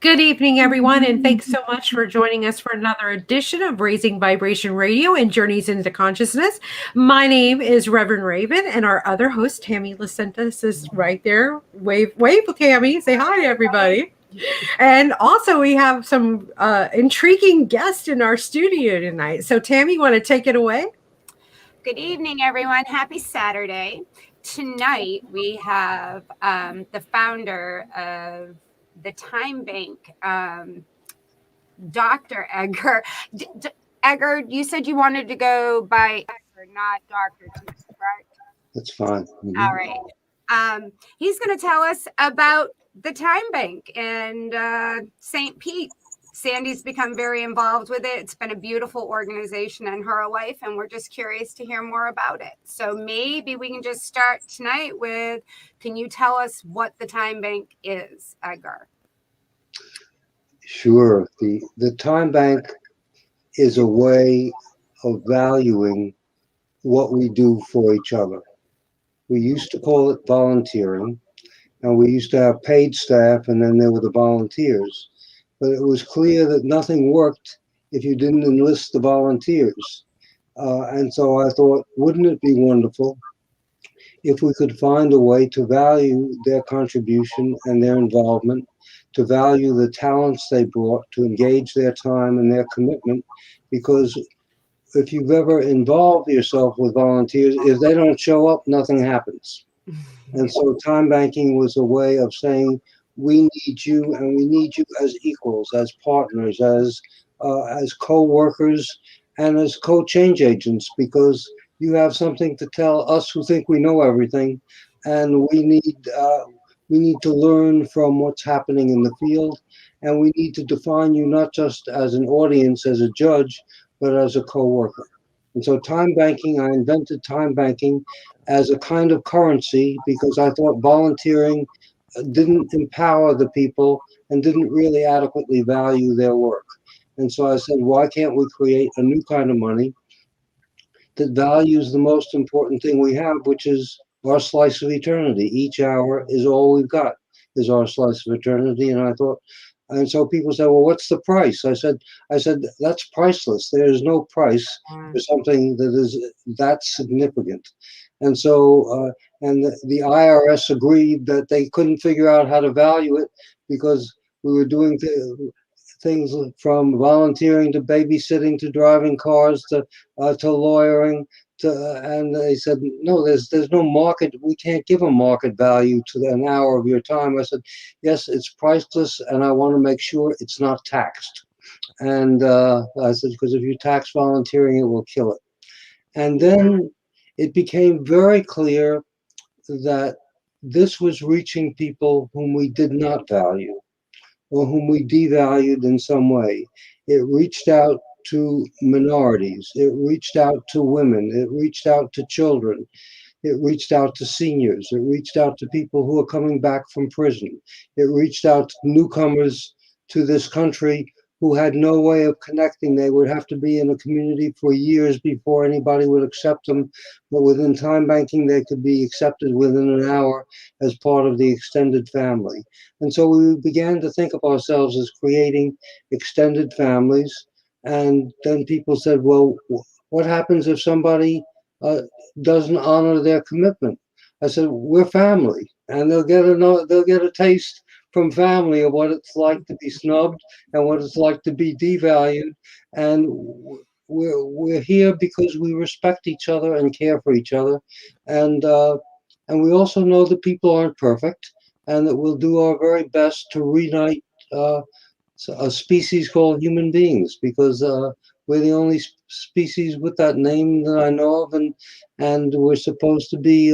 Good evening, everyone, and thanks so much for joining us for another edition of Raising Vibration Radio and Journeys into Consciousness. My name is Reverend Raven, and our other host, Tammy Lacentis, is right there. Wave, wave, Tammy. Say hi, everybody. And also, we have some intriguing guests in our studio tonight. So, Tammy, you want to take it away? Good evening, everyone. Happy Saturday. Tonight, we have the founder of the TimeBank, Dr. Edgar. Edgar, you said you wanted to go by Edgar, not Dr. correct? That's fine. Mm-hmm. All right. He's going to tell us about the TimeBank and St. Pete. Sandy's become very involved with it. It's been a beautiful organization in her life, and we're just curious to hear more about it. So maybe we can just start tonight with, can you tell us what the TimeBank is, Edgar? Sure. The TimeBank is a way of valuing what we do for each other. We used to call it volunteering, and we used to have paid staff, and then there were the volunteers. But it was clear that nothing worked if you didn't enlist the volunteers. And so I thought, wouldn't it be wonderful if we could find a way to value their contribution and their involvement, to value the talents they brought, to engage their time and their commitment? Because if you've ever involved yourself with volunteers, if they don't show up, nothing happens. And so time banking was a way of saying, we need you, and we need you as equals, as partners, as co-workers, and as co-change agents, because you have something to tell us who think we know everything, and we need to learn from what's happening in the field, and we need to define you not just as an audience, as a judge, but as a co-worker. And so time banking, I invented time banking as a kind of currency because I thought volunteering didn't empower the people and didn't really adequately value their work. And so I said, why can't we create a new kind of money that values the most important thing we have, which is our slice of eternity? Each hour is all we've got, is our slice of eternity. And I thought, and so people say, well, what's the price? I said, that's priceless. There is no price for something that is that significant. And so, and the IRS agreed that they couldn't figure out how to value it because we were doing things from volunteering to babysitting to driving cars to lawyering. And they said, no, there's no market. We can't give a market value to an hour of your time. I said, yes, it's priceless, and I want to make sure it's not taxed. And I said, because if you tax volunteering, it will kill it. And then it became very clear that this was reaching people whom we did not value or whom we devalued in some way. It reached out to minorities. It reached out to women. It reached out to children. It reached out to seniors. It reached out to people who are coming back from prison. It reached out to newcomers to this country who had no way of connecting. They would have to be in a community for years before anybody would accept them. But within time banking, they could be accepted within an hour as part of the extended family. And so we began to think of ourselves as creating extended families. And then people said, well, what happens if somebody doesn't honor their commitment? I said, we're family, and they'll get a taste from family of what it's like to be snubbed and what it's like to be devalued. And we're here because we respect each other and care for each other, and we also know that people aren't perfect, and that we'll do our very best to reunite a species called human beings, because we're the only species with that name that I know of, and we're supposed to be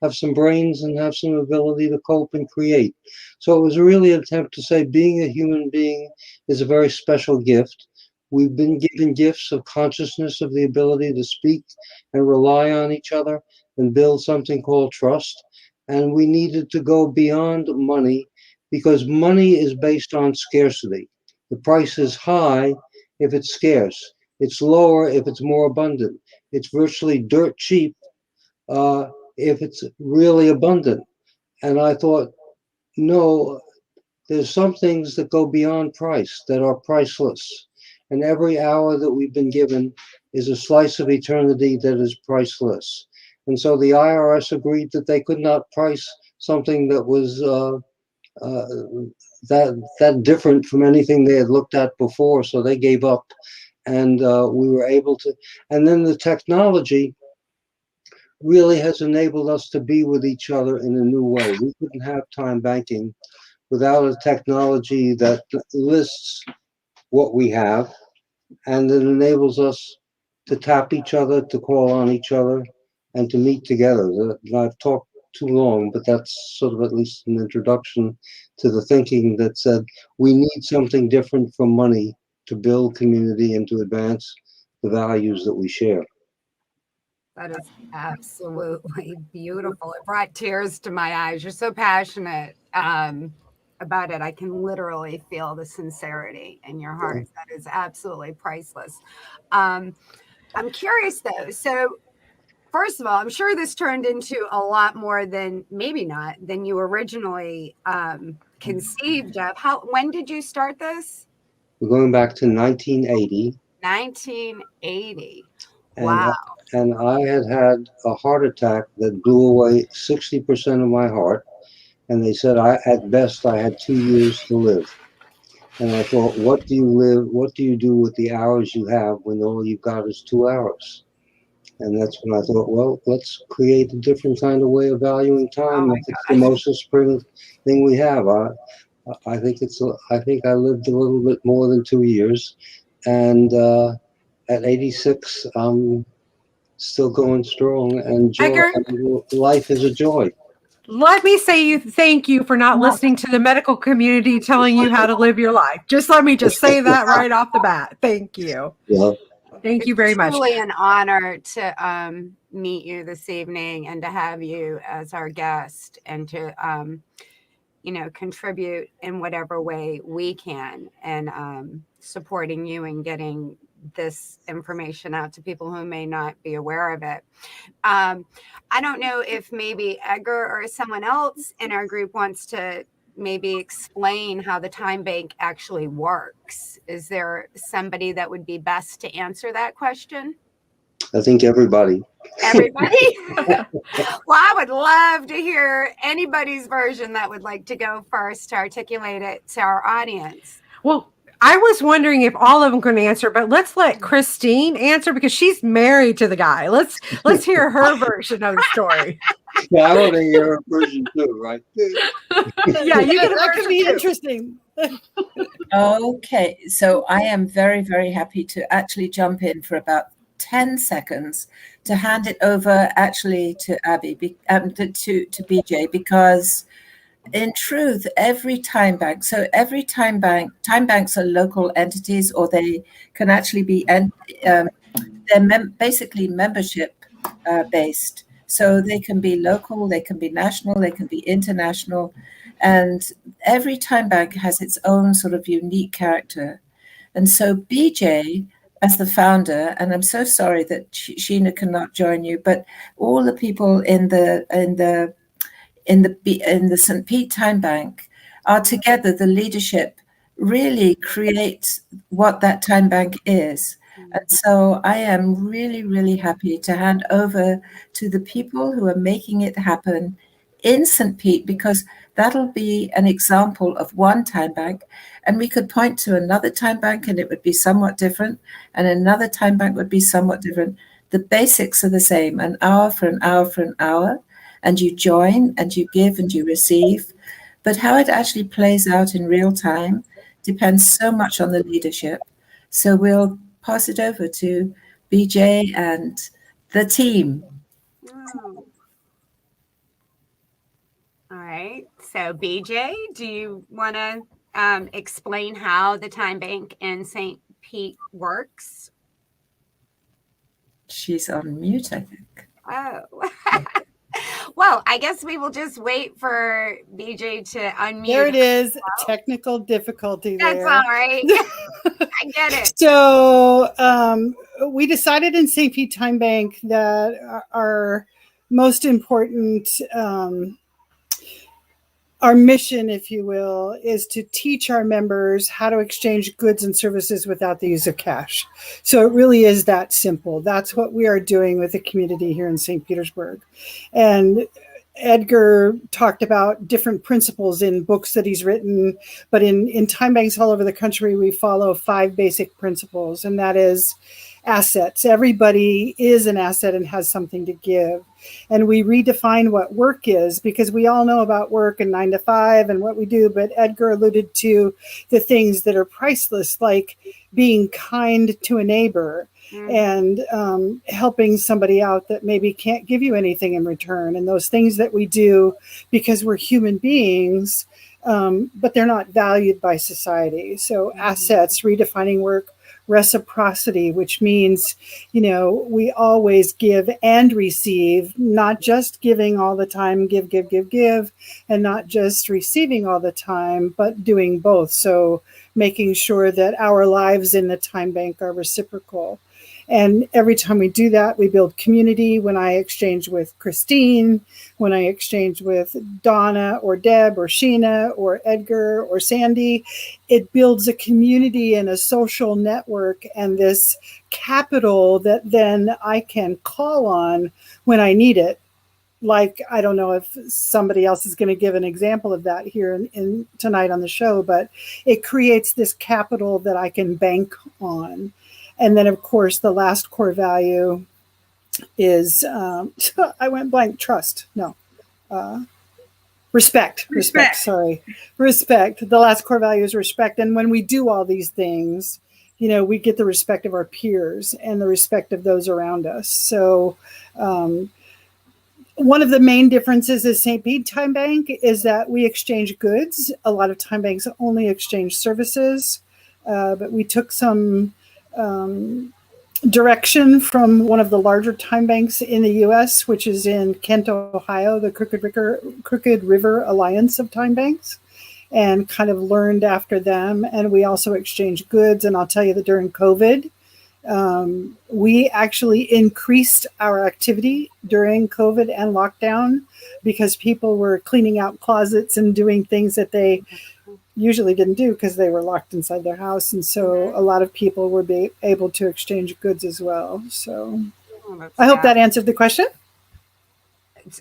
have some brains and have some ability to cope and create. So it was really an attempt to say being a human being is a very special gift. We've been given gifts of consciousness, of the ability to speak and rely on each other and build something called trust. And we needed to go beyond money, because money is based on scarcity. The price is high if it's scarce. It's lower if it's more abundant. It's virtually dirt cheap if it's really abundant. And I thought, no, there's some things that go beyond price, that are priceless. And every hour that we've been given is a slice of eternity that is priceless. And so the IRS agreed that they could not price something that was that different from anything they had looked at before. So they gave up, and we were able to. And then the technology really has enabled us to be with each other in a new way. We couldn't have time banking without a technology that lists what we have, and it enables us to tap each other, to call on each other, and to meet together. I've talked too long, but that's sort of at least an introduction to the thinking that said we need something different from money to build community and to advance the values that we share. That is absolutely beautiful. It brought tears to my eyes. You're so passionate about it. I can literally feel the sincerity in your heart. That is absolutely priceless. I'm curious though. So, first of all, I'm sure this turned into a lot more than than you originally conceived of. When did you start this? We're going back to 1980. 1980. And, Wow. and I had a heart attack that blew away 60% of my heart. And they said at best I had 2 years to live. And I thought, what do you do with the hours you have when all you've got is 2 hours? And that's when I thought, well, let's create a different kind of way of valuing time. Oh If it's the most important thing we have. I think I lived a little bit more than 2 years, and at 86, I'm still going strong, and joy. Edgar? Life is a joy. Let me say thank you for not listening to the medical community telling you how to live your life. Let me say that right off the bat. Thank you. Yeah. Thank you very much. It's truly an honor to meet you this evening and to have you as our guest and to contribute in whatever way we can and supporting you and getting this information out to people who may not be aware of it. I don't know if maybe Edgar or someone else in our group wants to maybe explain how the time bank actually works. Is there somebody that would be best to answer that question? I think everybody. Everybody? Well, I would love to hear anybody's version that would like to go first to articulate it to our audience. Well, I was wondering if all of them can answer, but let's let Christine answer because she's married to the guy. Let's hear her version of the story. Yeah, I want to hear her version too, right? Yeah, you get that could be interesting. Okay, so I am very, very happy to actually jump in for about 10 seconds to hand it over actually to Abby, to BJ, because in truth, every time bank, time banks are local entities, or they can actually be, they're basically membership based. So they can be local, they can be national, they can be international. And every time bank has its own sort of unique character. And so BJ, as the founder, and I'm so sorry that Sheena cannot join you, but all the people in the St Pete Timebank are together. The leadership really creates what that time bank is. And so I am really, really happy to hand over to the people who are making it happen in St. Pete, because that'll be an example of one time bank. And we could point to another time bank and it would be somewhat different. And another time bank would be somewhat different. The basics are the same, an hour for an hour for an hour. And you join and you give and you receive. But how it actually plays out in real time depends so much on the leadership. So we'll pass it over to BJ and the team. All right. So BJ, do you want to explain how the time bank in St. Pete works? She's on mute, I think. Oh. Well, I guess we will just wait for BJ to unmute. There it is. Technical difficulty there. That's all right. I get it. So we decided in St. Pete Timebank that our most important our mission, if you will, is to teach our members how to exchange goods and services without the use of cash. So it really is that simple. That's what we are doing with the community here in St. Petersburg. And Edgar talked about different principles in books that he's written, but in time banks all over the country, we follow 5 basic principles, and that is assets. Everybody is an asset and has something to give. And we redefine what work is, because we all know about work and 9 to 5 and what we do, but Edgar alluded to the things that are priceless, like being kind to a neighbor and helping somebody out that maybe can't give you anything in return. And those things that we do because we're human beings, but they're not valued by society. So assets, redefining work, reciprocity, which means, we always give and receive, not just giving all the time, give, and not just receiving all the time, but doing both. So making sure that our lives in the time bank are reciprocal. And every time we do that, we build community. When I exchange with Christine, when I exchange with Donna or Deb or Sheena or Edgar or Sandy, it builds a community and a social network and this capital that then I can call on when I need it. Like, I don't know if somebody else is going to give an example of that here in tonight on the show, but it creates this capital that I can bank on. And then, of course, the last core value is, I went blank, trust. No, respect. Sorry. Respect. The last core value is respect. And when we do all these things, we get the respect of our peers and the respect of those around us. So one of the main differences is St. Pete Timebank is that we exchange goods. A lot of time banks only exchange services, but we took some direction from one of the larger time banks in the U.S., which is in Kent, Ohio, the Crooked River Alliance of Time Banks, and kind of learned after them. And we also exchange goods. And I'll tell you that during COVID, we actually increased our activity during COVID and lockdown because people were cleaning out closets and doing things that they usually didn't do because they were locked inside their house. And so a lot of people were able to exchange goods as well. So I hope that answered the question.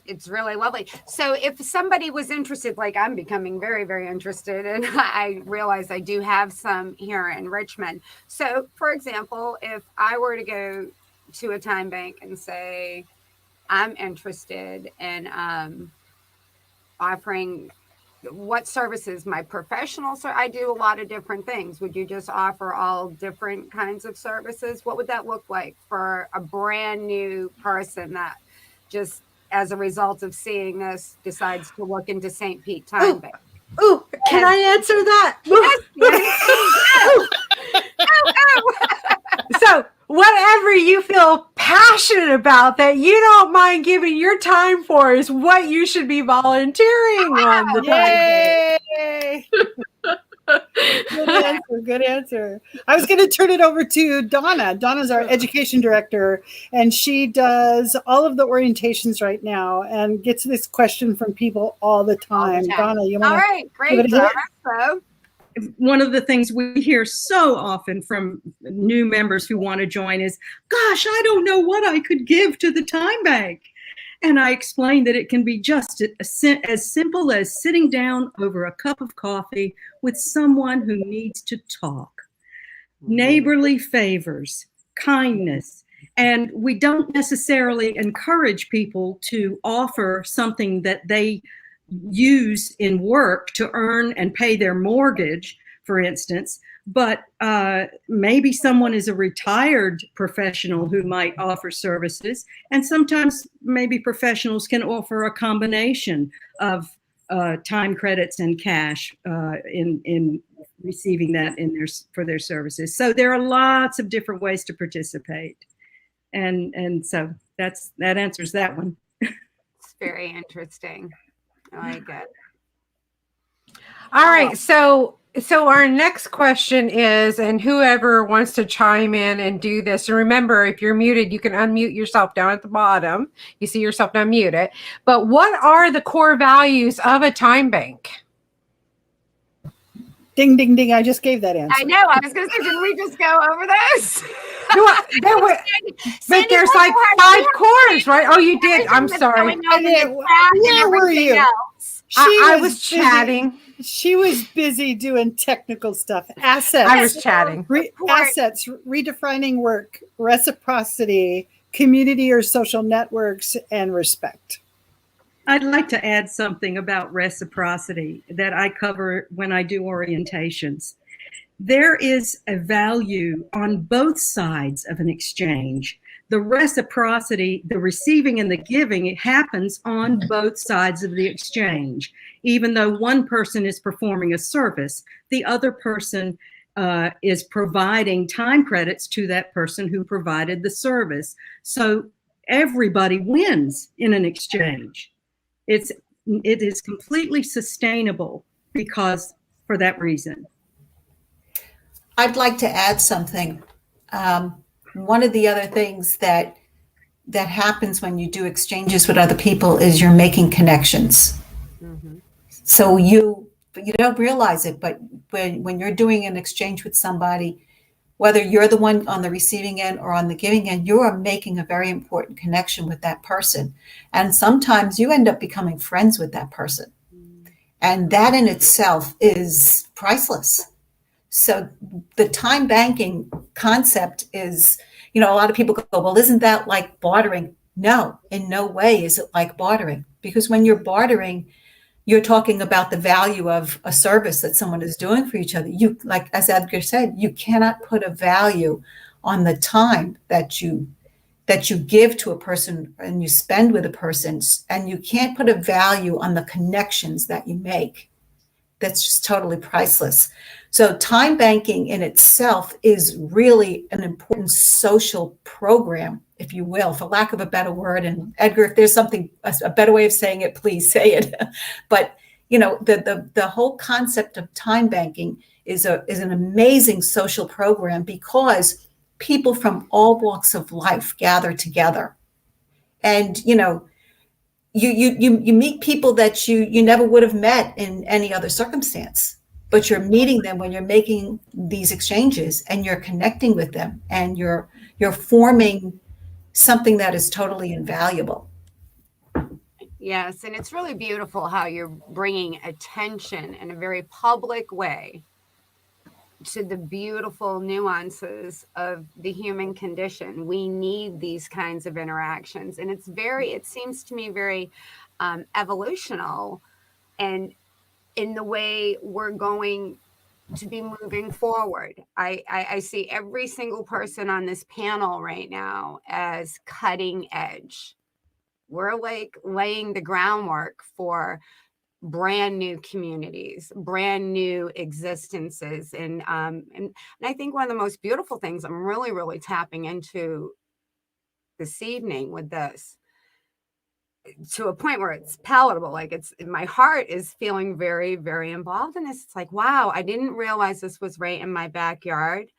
It's really lovely. So if somebody was interested, like I'm becoming very, very interested, and I realize I do have some here in Richmond. So for example, if I were to go to a time bank and say, I'm interested in offering what services, my professional, I do a lot of different things. Would you just offer all different kinds of services? What would that look like for a brand new person that just as a result of seeing this decides to look into St. Pete Timebank? Oh, can I answer that? Yes. So whatever you feel passionate about that you don't mind giving your time for is what you should be volunteering on the Yay! Good answer. I was going to turn it over to Donna. Donna's our education director, and she does all of the orientations right now and gets this question from people all the time. Donna, you want to? All right, great. So one of the things we hear so often from new members who want to join is, gosh, I don't know what I could give to the time bank. And I explained that it can be just as simple as sitting down over a cup of coffee with someone who needs to talk. Neighborly favors, kindness. And we don't necessarily encourage people to offer something that they use in work to earn and pay their mortgage, for instance. But maybe someone is a retired professional who might offer services. And sometimes maybe professionals can offer a combination of time credits and cash in receiving that for their services. So there are lots of different ways to participate. And so that answers that one. it's very interesting. I like it. All right. So So our next question is, and whoever wants to chime in and do this, and remember, if you're muted, you can unmute yourself down at the bottom. You see yourself now muted. But what are the core values of a time bank? Ding, ding, ding. I just gave that answer. I know. I was going to say, didn't we just go over those? But there's like 5 cores, right? Oh, you did. I'm sorry. Where were you? I was chatting. She was busy doing technical stuff. Assets. I was chatting. Assets, redefining work, reciprocity, community or social networks, and respect. I'd like to add something about reciprocity that I cover when I do orientations. There is a value on both sides of an exchange. The reciprocity, the receiving and the giving, it happens on both sides of the exchange. Even though one person is performing a service, the other person is providing time credits to that person who provided the service. So everybody wins in an exchange. It is completely sustainable because for that reason. I'd like to add something. One of the other things that happens when you do exchanges with other people is you're making connections. Mm-hmm. So you don't realize it, but when you're doing an exchange with somebody, whether you're the one on the receiving end or on the giving end, you are making a very important connection with that person. And sometimes you end up becoming friends with that person. And that in itself is priceless. So the time banking concept is, a lot of people go, well, isn't that like bartering? No, in no way is it like bartering. Because when you're bartering, you're talking about the value of a service that someone is doing for each other. You, like, as Edgar said, you cannot put a value on the time that you give to a person and you spend with a person, and you can't put a value on the connections that you make. That's just totally priceless. So time banking in itself is really an important social program, if you will, for lack of a better word. And Edgar, if there's a better way of saying it, please say it. But, the whole concept of time banking is an amazing social program because people from all walks of life gather together. And, you meet people that you never would have met in any other circumstance, but you're meeting them when you're making these exchanges and you're connecting with them and you're forming something that is totally invaluable. Yes, and it's really beautiful how you're bringing attention in a very public way to the beautiful nuances of the human condition. We need these kinds of interactions, and it seems to me very evolutional, and in the way we're going to be moving forward. I see every single person on this panel right now as cutting edge. We're like laying the groundwork for brand new communities, brand new existences. And I think one of the most beautiful things I'm really, really tapping into this evening with this, to a point where it's palatable, like my heart is feeling very, very involved in this. It's like, wow, I didn't realize this was right in my backyard,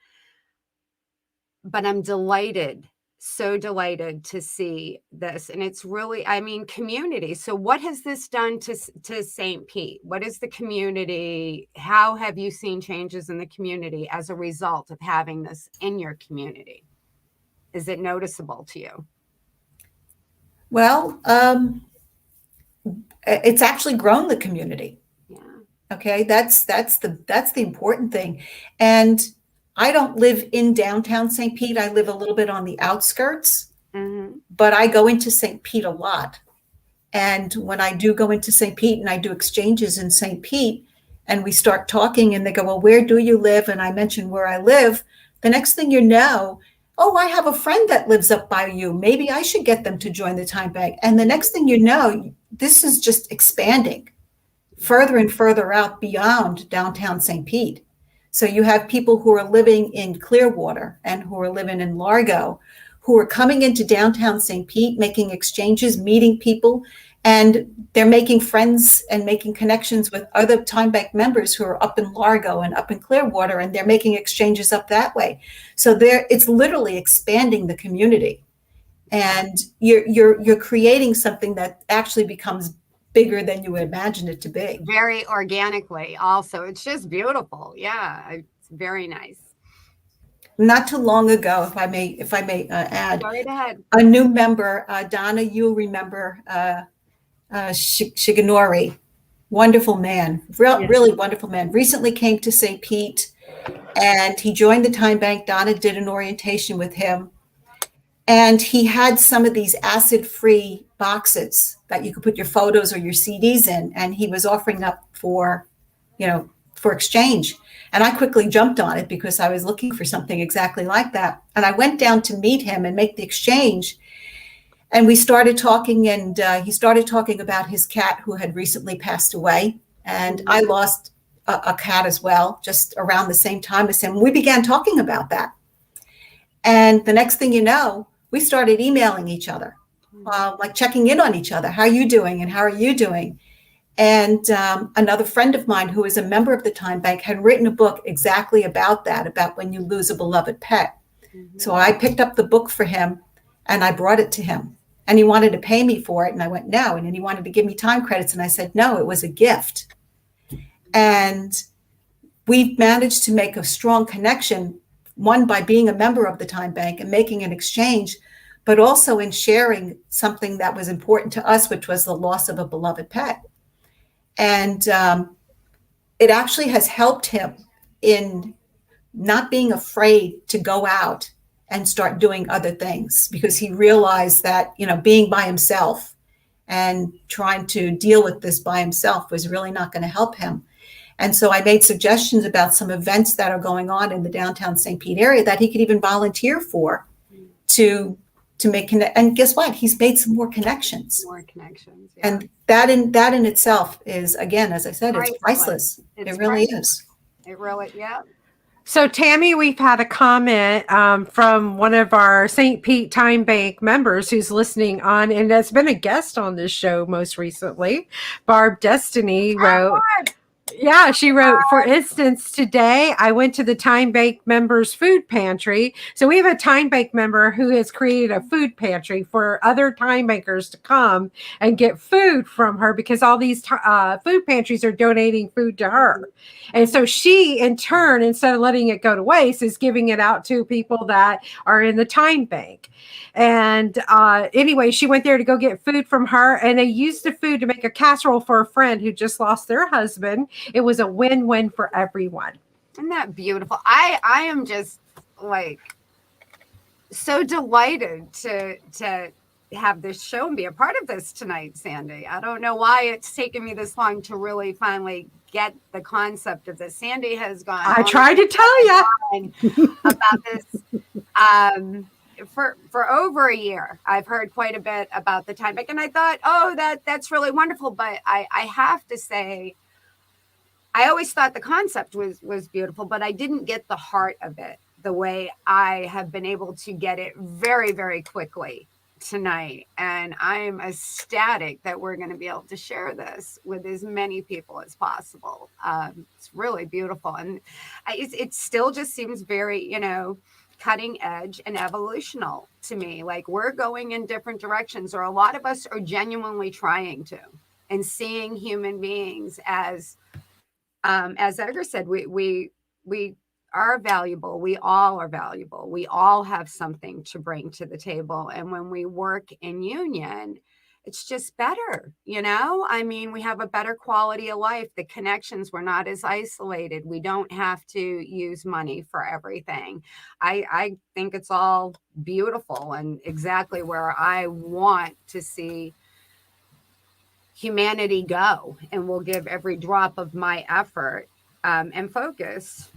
but I'm delighted. So delighted to see this. And it's really, community. So what has this done to St. Pete? What is the community? How have you seen changes in the community as a result of having this in your community? Is it noticeable to you? Well, it's actually grown the community. Yeah. Okay. That's the important thing. And I don't live in downtown St. Pete. I live a little bit on the outskirts, but I go into St. Pete a lot. And when I do go into St. Pete and I do exchanges in St. Pete and we start talking and they go, well, where do you live? And I mention where I live. The next thing you know, oh, I have a friend that lives up by you. Maybe I should get them to join the time bank. And the next thing you know, this is just expanding further and further out beyond downtown St. Pete. So you have people who are living in Clearwater and who are living in Largo, who are coming into downtown St. Pete, making exchanges, meeting people. And they're making friends and making connections with other TimeBank members who are up in Largo and up in Clearwater, and they're making exchanges up that way. So it's literally expanding the community, and you're creating something that actually becomes bigger than you would imagine it to be. Very organically, also. It's just beautiful. Yeah, it's very nice. Not too long ago, if I may add, Go right ahead. a new member, Donna, you'll remember Shigenori, wonderful man, really wonderful man, recently came to St. Pete, and he joined the TimeBank. Donna did an orientation with him, and he had some of these acid-free boxes that you could put your photos or your CDs in, and he was offering up for exchange. And I quickly jumped on it because I was looking for something exactly like that. And I went down to meet him and make the exchange. And we started talking, and he started talking about his cat who had recently passed away. And I lost a cat as well, just around the same time as him. We began talking about that. And the next thing you know, we started emailing each other, like checking in on each other. How are you doing? And how are you doing? And another friend of mine who is a member of the TimeBank had written a book exactly about that, about when you lose a beloved pet. Mm-hmm. So I picked up the book for him and I brought it to him. And he wanted to pay me for it. And I went, no. And then he wanted to give me time credits. And I said, no, it was a gift. And we've managed to make a strong connection, one by being a member of the TimeBank and making an exchange, but also in sharing something that was important to us, which was the loss of a beloved pet. And it actually has helped him in not being afraid to go out and start doing other things, because he realized that, being by himself and trying to deal with this by himself was really not going to help him. And so I made suggestions about some events that are going on in the downtown St. Pete area that he could even volunteer for to make and guess what? He's made some more connections. More connections. Yeah. And that in itself is, again, as I said, it's priceless. It really is. It really, yeah. So, Tammy, we've had a comment from one of our St. Pete Timebank members who's listening on and has been a guest on this show most recently. Barb Destiny wrote, she wrote, for instance, today I went to the TimeBank members food pantry. So we have a TimeBank member who has created a food pantry for other TimeBankers to come and get food from her, because all these food pantries are donating food to her. And so she, in turn, instead of letting it go to waste, is giving it out to people that are in the TimeBank. And anyway, she went there to go get food from her, and they used the food to make a casserole for a friend who just lost their husband. It was a win-win for everyone. Isn't that beautiful? I am just like so delighted to have this show and be a part of this tonight, Sandy. I don't know why it's taken me this long to really finally get the concept of this. Sandy has gone. I tried to tell you about this for over a year. I've heard quite a bit about the TimeBank, and I thought, oh, that's really wonderful. But I have to say, I always thought the concept was beautiful, but I didn't get the heart of it the way I have been able to get it very, very quickly tonight. And I'm ecstatic that we're going to be able to share this with as many people as possible. It's really beautiful. And it still just seems very, cutting edge and evolutional to me. Like, we're going in different directions, or a lot of us are genuinely trying to, and seeing human beings as Edgar said, we are valuable. We all are valuable. We all have something to bring to the table. And when we work in union, it's just better. I mean, we have a better quality of life. The connections, we're not as isolated. We don't have to use money for everything. I think it's all beautiful and exactly where I want to see humanity go, and will give every drop of my effort and focus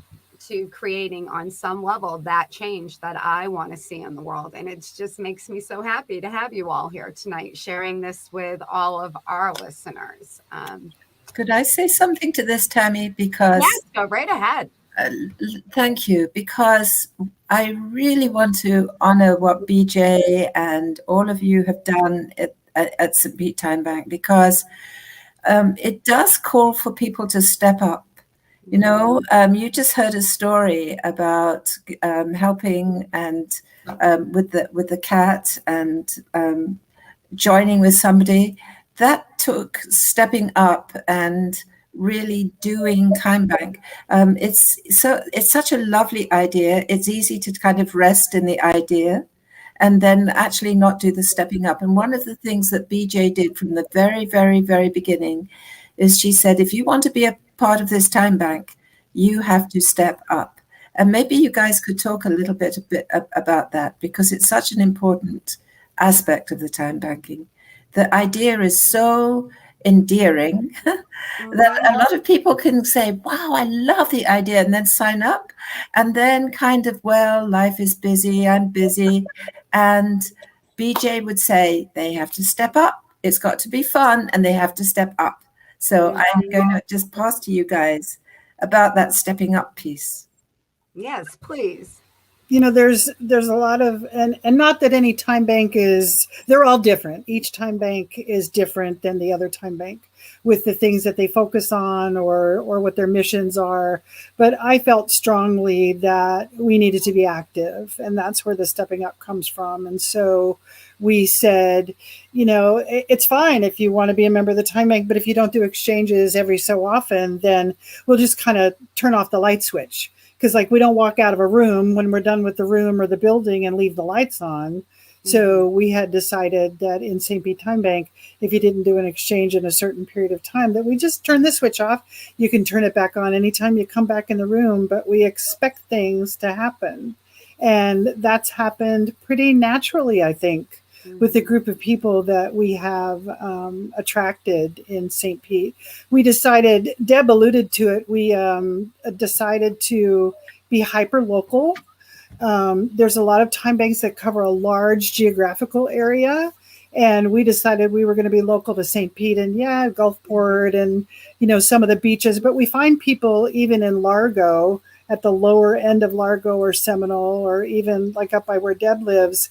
to creating on some level that change that I want to see in the world. And it just makes me so happy to have you all here tonight, sharing this with all of our listeners. Could I say something to this, Tammy? Because yes, go right ahead. Thank you, because I really want to honor what BJ and all of you have done at St Pete Timebank, because it does call for people to step up. You know, you just heard a story about helping and with the cat and joining with somebody. That took stepping up and really doing TimeBank. It's such a lovely idea. It's easy to kind of rest in the idea and then actually not do the stepping up. And one of the things that BJ did from the very, very, very beginning is she said, if you want to be a part of this TimeBank, you have to step up. And maybe you guys could talk a little bit about that, because it's such an important aspect of the TimeBanking. The idea is so endearing that a lot of people can say, wow, I love the idea, and then sign up, and then kind of, well, life is busy, I'm busy. And BJ would say they have to step up. It's got to be fun, and they have to step up. So I'm going to just pass to you guys about that stepping up piece. Yes, please. You know, there's a lot of, and not that any time bank is, they're all different. Each time bank is different than the other time bank with the things that they focus on or what their missions are. But I felt strongly that we needed to be active, and that's where the stepping up comes from. And so we said, you know, it's fine if you want to be a member of the time bank, but if you don't do exchanges every so often, then we'll just kind of turn off the light switch. Because like we don't walk out of a room when we're done with the room or the building and leave the lights on. So we had decided that in St. Pete Timebank, if you didn't do an exchange in a certain period of time, that we just turn the switch off. You can turn it back on anytime you come back in the room, but we expect things to happen. And that's happened pretty naturally, I think, with the group of people that we have attracted in St. Pete. We decided, Deb alluded to it, we decided to be hyper-local. There's a lot of time banks that cover a large geographical area, and we decided we were going to be local to St. Pete and Gulfport and, you know, some of the beaches. But we find people even in Largo, at the lower end of Largo or Seminole, or even like up by where Deb lives.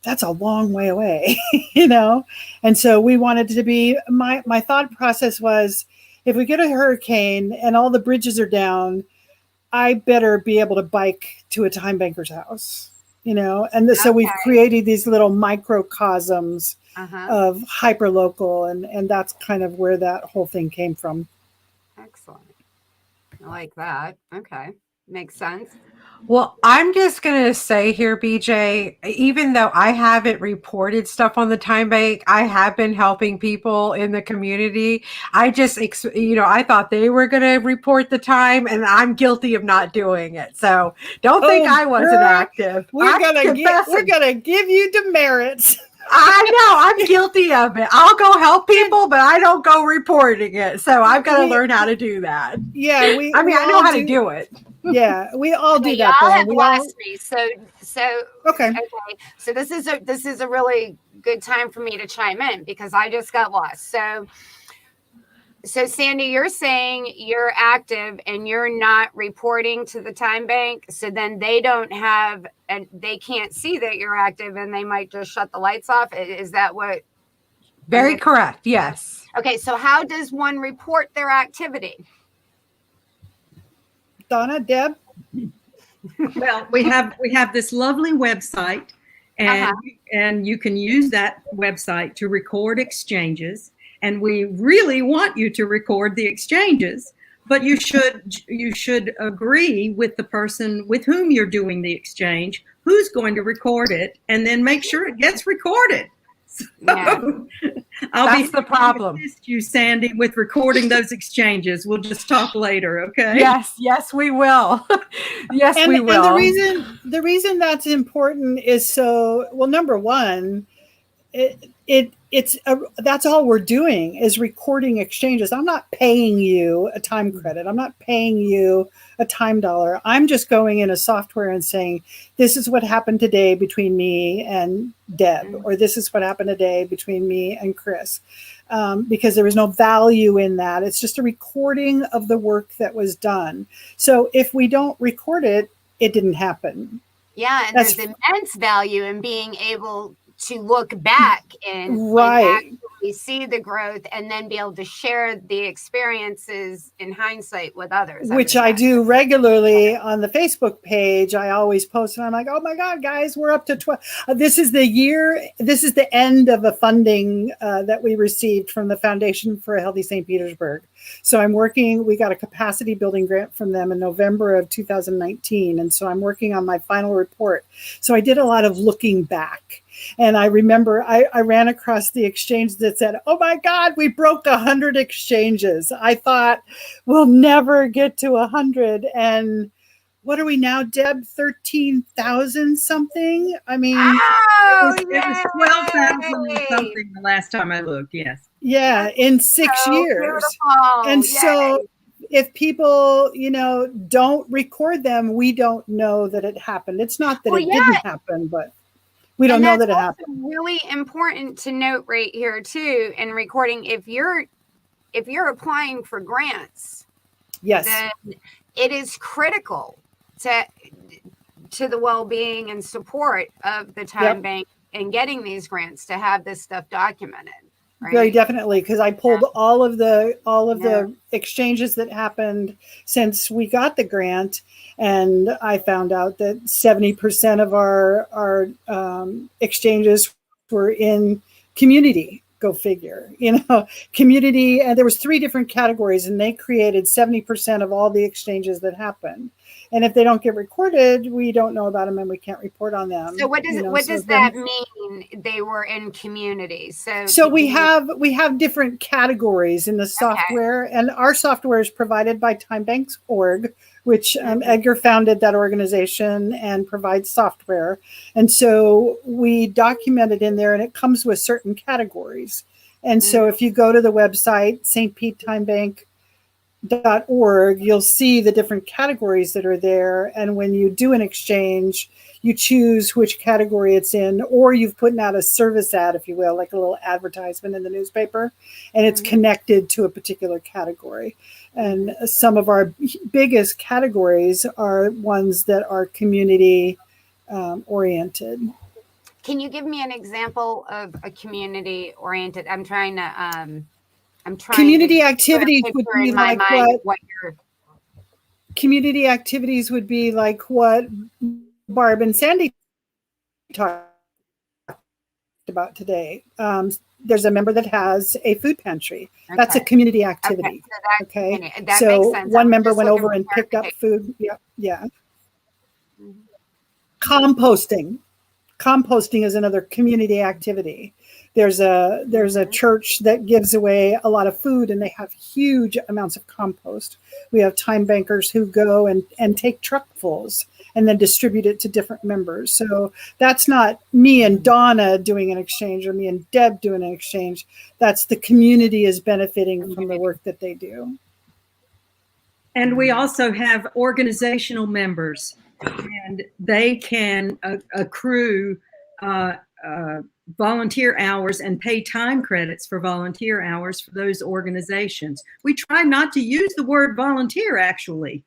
That's a long way away, you know? And so we wanted to be, my thought process was, if we get a hurricane and all the bridges are down, I better be able to bike to a time banker's house, you know? And so we've created these little microcosms of hyperlocal, and that's kind of where that whole thing came from. Excellent. I like that. Okay. Makes sense. Well, I'm just going to say here, BJ, even though I haven't reported stuff on the time bank, I have been helping people in the community. I just, you know, I thought they were going to report the time, and I'm guilty of not doing it. So don't think I wasn't active. We're gonna give you demerits. I know I'm guilty of it. I'll go help people, but I don't go reporting it. So I've got to learn how to do that. Yeah, I know how to do it. Yeah, we all do that. Y'all have lost me. So okay. So this is a really good time for me to chime in, because I just got lost. So Sandy, you're saying you're active and you're not reporting to the time bank, so then they don't have, and they can't see that you're active, and they might just shut the lights off. Is that what? Very correct. Yes. Okay. So how does one report their activity? Donna, Deb? Well, we have this lovely website, and you can use that website to record exchanges. And we really want you to record the exchanges, but you should agree with the person with whom you're doing the exchange, who's going to record it, and then make sure it gets recorded. Yeah. That's the problem. Assist you, Sandy, with recording those exchanges. We'll just talk later, okay? Yes, we will. We will. And the reason that's important is number one, that's all we're doing is recording exchanges. I'm not paying you a time credit. I'm not paying you a time dollar. I'm just going in a software and saying, this is what happened today between me and Deb, or this is what happened today between me and Chris, because there is no value in that. It's just a recording of the work that was done. So if we don't record it, it didn't happen. Yeah, and there's immense value in being able to look back and Right. actually see the growth and then be able to share the experiences in hindsight with others. Which I do regularly on the Facebook page. I always post and I'm like, oh my God, guys, we're up to 12. This is the end of a funding that we received from the Foundation for a Healthy St. Petersburg. So we got a capacity building grant from them in November of 2019. And so I'm working on my final report. So I did a lot of looking back. And I remember I ran across the exchange that said, oh my God, we broke 100 exchanges. I thought we'll never get to 100. And what are we now, Deb? 13,000 something? I mean, it was 12,000 and something the last time I looked. Yes. Yeah, in 6 years. Beautiful. And so if people, don't record them, we don't know that it happened. It's not that it didn't happen, but we don't know that it happened. Really important to note right here too in recording, if you're applying for grants, yes, then it is critical to the well-being and support of the Time Bank and getting these grants to have this stuff documented. Right? Very definitely, because I pulled all of the exchanges that happened since we got the grant, and I found out that 70% of our exchanges were in community. Go figure, community, and there was 3 different categories, and they created 70% of all the exchanges that happened. And if they don't get recorded, we don't know about them and we can't report on them. So what does that mean? They were in community. So we have different categories in the software, and our software is provided by TimeBanks.org, which Edgar founded that organization and provides software. And so we document it in there, and it comes with certain categories. And so if you go to the website, St Pete Timebank.org, you'll see the different categories that are there. And when you do an exchange, you choose which category it's in, or you've put out a service ad, if you will, like a little advertisement in the newspaper, and it's connected to a particular category. And some of our biggest categories are ones that are community oriented. Can you give me an example of a community oriented? Community activities would be like community activities would be like what Barb and Sandy talked about today. There's a member that has a food pantry. Okay. That's a community activity. Okay. So one member went over and picked up food. Yeah. Composting. Composting is another community activity. There's a church that gives away a lot of food, and they have huge amounts of compost. We have time bankers who go and take truckfuls and then distribute it to different members. So that's not me and Donna doing an exchange or me and Deb doing an exchange. That's the community is benefiting from the work that they do. And we also have organizational members, and they can accrue volunteer hours and pay time credits for volunteer hours for those organizations. We try not to use the word volunteer, actually,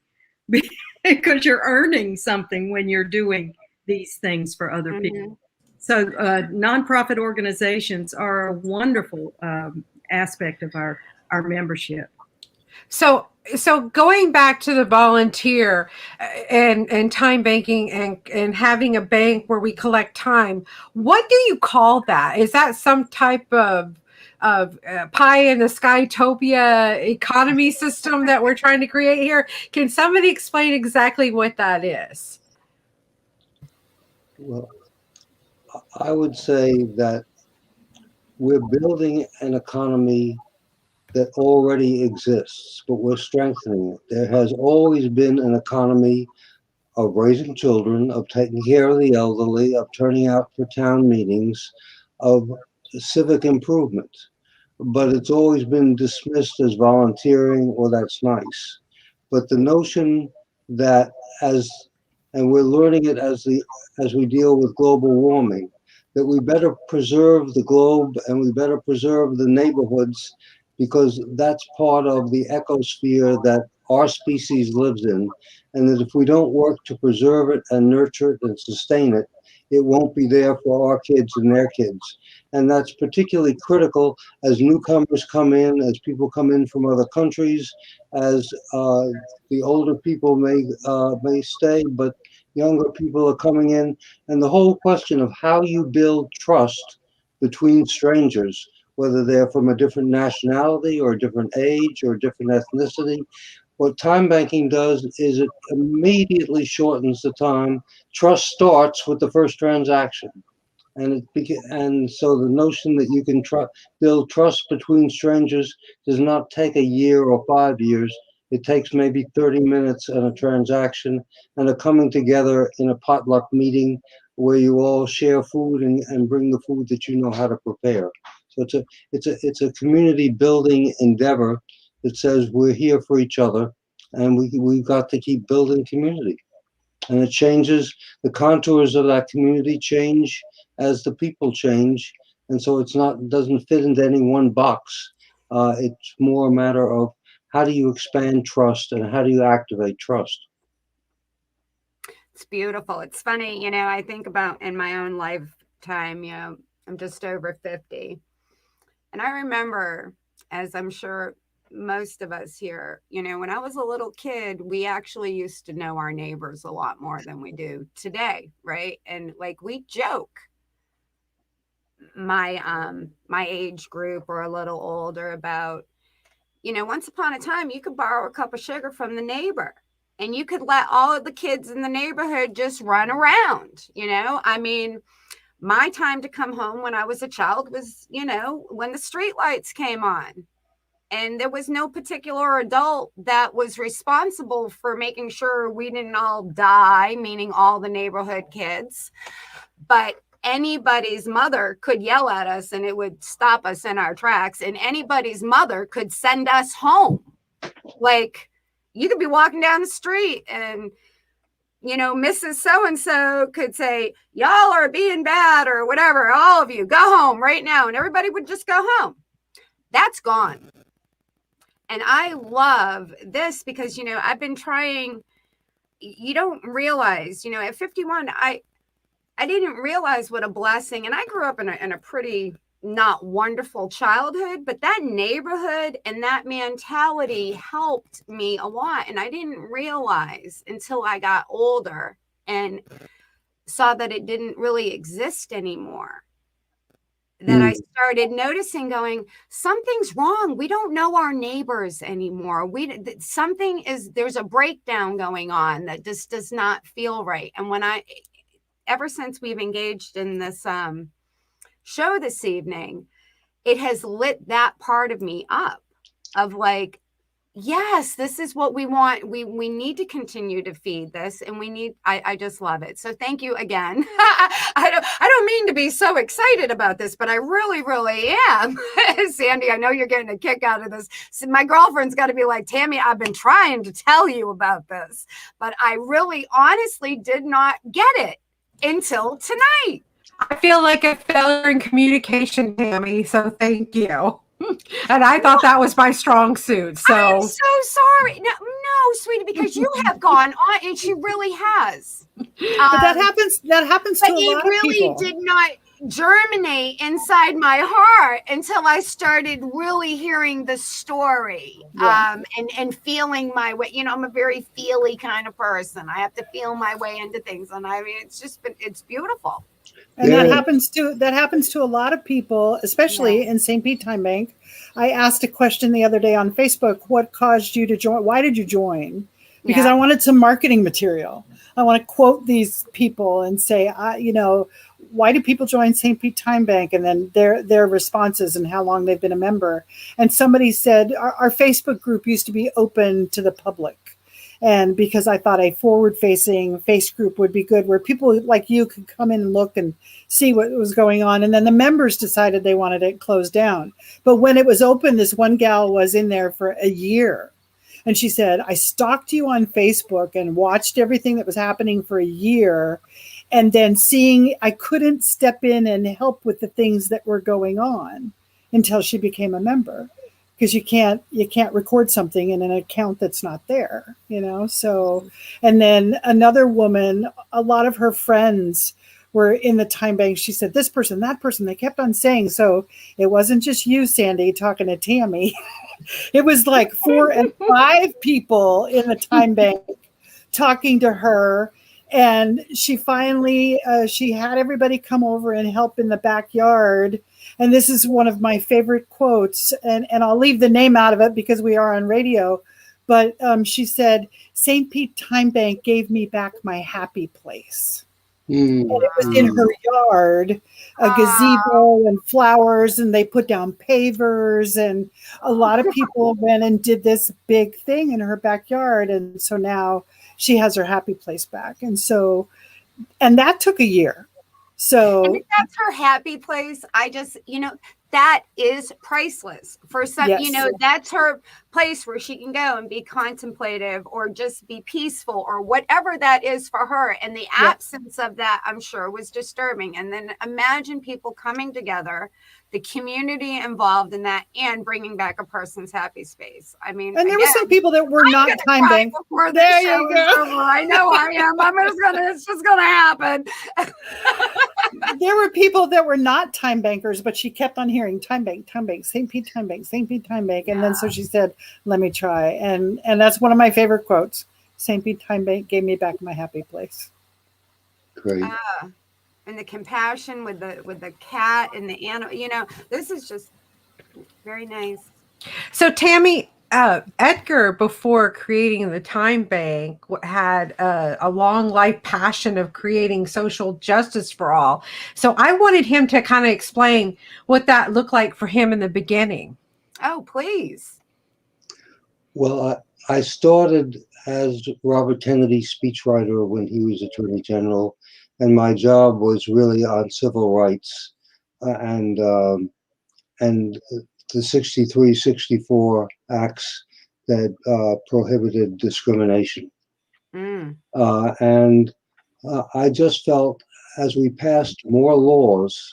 because you're earning something when you're doing these things for other people. So nonprofit organizations are a wonderful aspect of our membership. So going back to the volunteer and time banking and having a bank where we collect time, what do you call that? Is that some type of pie in the skytopia economy system that we're trying to create here? Can somebody explain exactly what that is? Well, I would say that we're building an economy that already exists, but we're strengthening it. There has always been an economy of raising children, of taking care of the elderly, of turning out for town meetings, of civic improvement. But it's always been dismissed as volunteering, or that's nice. But the notion that and we're learning it as we deal with global warming, that we better preserve the globe and we better preserve the neighborhoods, because that's part of the ecosphere that our species lives in, and that if we don't work to preserve it and nurture it and sustain it, it won't be there for our kids and their kids. And that's particularly critical as newcomers come in, as people come in from other countries, as the older people may stay, but younger people are coming in. And the whole question of how you build trust between strangers, whether they're from a different nationality or a different age or a different ethnicity. What time banking does is it immediately shortens the time. Trust starts with the first transaction. And so the notion that you can build trust between strangers does not take a year or 5 years. It takes maybe 30 minutes and a transaction and a coming together in a potluck meeting where you all share food and bring the food that you know how to prepare. So it's a community building endeavor that says we're here for each other, and we've got to keep building community. And it changes, the contours of that community change as the people change, and so doesn't fit into any one box. It's more a matter of how do you expand trust and how do you activate trust. It's beautiful. It's funny, I think about in my own lifetime, I'm just over 50. And I remember, as I'm sure most of us here, when I was a little kid, we actually used to know our neighbors a lot more than we do today, right? And like we joke, my age group or a little older about, once upon a time you could borrow a cup of sugar from the neighbor and you could let all of the kids in the neighborhood just run around, I mean, my time to come home when I was a child was, when the street lights came on. And there was no particular adult that was responsible for making sure we didn't all die, meaning all the neighborhood kids. But anybody's mother could yell at us and it would stop us in our tracks. And anybody's mother could send us home. Like you could be walking down the street and, Mrs. So-and-so could say, y'all are being bad or whatever. All of you go home right now. And everybody would just go home. That's gone. And I love this because, I've been trying, you don't realize, at 51, I didn't realize what a blessing. And I grew up in a pretty not wonderful childhood, but that neighborhood and that mentality helped me a lot. And I didn't realize until I got older and saw that it didn't really exist anymore. That I started noticing going, something's wrong. We don't know our neighbors anymore. There's a breakdown going on that just does not feel right. And ever since we've engaged in this show this evening, it has lit that part of me up of like, yes, this is what we want. We need to continue to feed this, and I just love it. So thank you again. I don't mean to be so excited about this, but I really, really am. Sandy, I know you're getting a kick out of this. So my girlfriend's got to be like, Tammy, I've been trying to tell you about this, but I really honestly did not get it until tonight. I feel like a failure in communication, Tammy. So thank you. And I thought that was my strong suit. So I'm so sorry. No, sweetie, because you have gone on, and she really has. But that happens to a lot of people. It really did not germinate inside my heart until I started really hearing the story, and feeling my way. I'm a very feely kind of person. I have to feel my way into things, and I mean, it's beautiful. And that happens to a lot of people, especially in St. Pete Timebank. I asked a question the other day on Facebook, what caused you to join? Why did you join? Because I wanted some marketing material. I want to quote these people and say, why do people join St. Pete Timebank? And then their responses and how long they've been a member. And somebody said, our Facebook group used to be open to the public. And because I thought a forward-facing face group would be good, where people like you could come in and look and see what was going on. And then the members decided they wanted it closed down. But when it was open, this one gal was in there for a year. And she said, I stalked you on Facebook and watched everything that was happening for a year. And then I couldn't step in and help with the things that were going on until she became a member. Because you can't record something in an account that's not there, So, and then another woman, a lot of her friends were in the time bank. She said, this person, that person, they kept on saying. So it wasn't just you, Sandy, talking to Tammy. It was like 4 and 5 people in the time bank talking to her. And she finally, she had everybody come over and help in the backyard. And this is one of my favorite quotes. And I'll leave the name out of it because we are on radio. But she said, St. Pete Timebank gave me back my happy place. And it was in her yard, a gazebo and flowers, and they put down pavers, and a lot of people went and did this big thing in her backyard. And so now she has her happy place back. And so, and that took a year. So and if that's her happy place, I just, that is priceless for some, Yes. that's her place where she can go and be contemplative or just be peaceful or whatever that is for her. And the absence of that, I'm sure, was disturbing. And then imagine people coming together, the community involved in that, and bringing back a person's happy space. I mean, and there were some people that were not time bank. There you go. I know I am. It's just gonna happen. There were people that were not time bankers, but she kept on hearing time bank, St. Pete Timebank, St. Pete Timebank. And then so she said, let me try. And that's one of my favorite quotes. St. Pete Timebank gave me back my happy place. Great. And the compassion with the cat and the animal, this is just very nice. So Tammy, Edgar, before creating the Time Bank, had a long life passion of creating social justice for all. So I wanted him to kind of explain what that looked like for him in the beginning. Oh, please. Well, I started as Robert Kennedy's speechwriter when he was Attorney General, and my job was really on civil rights and the 63, 64 acts that prohibited discrimination. And I just felt as we passed more laws,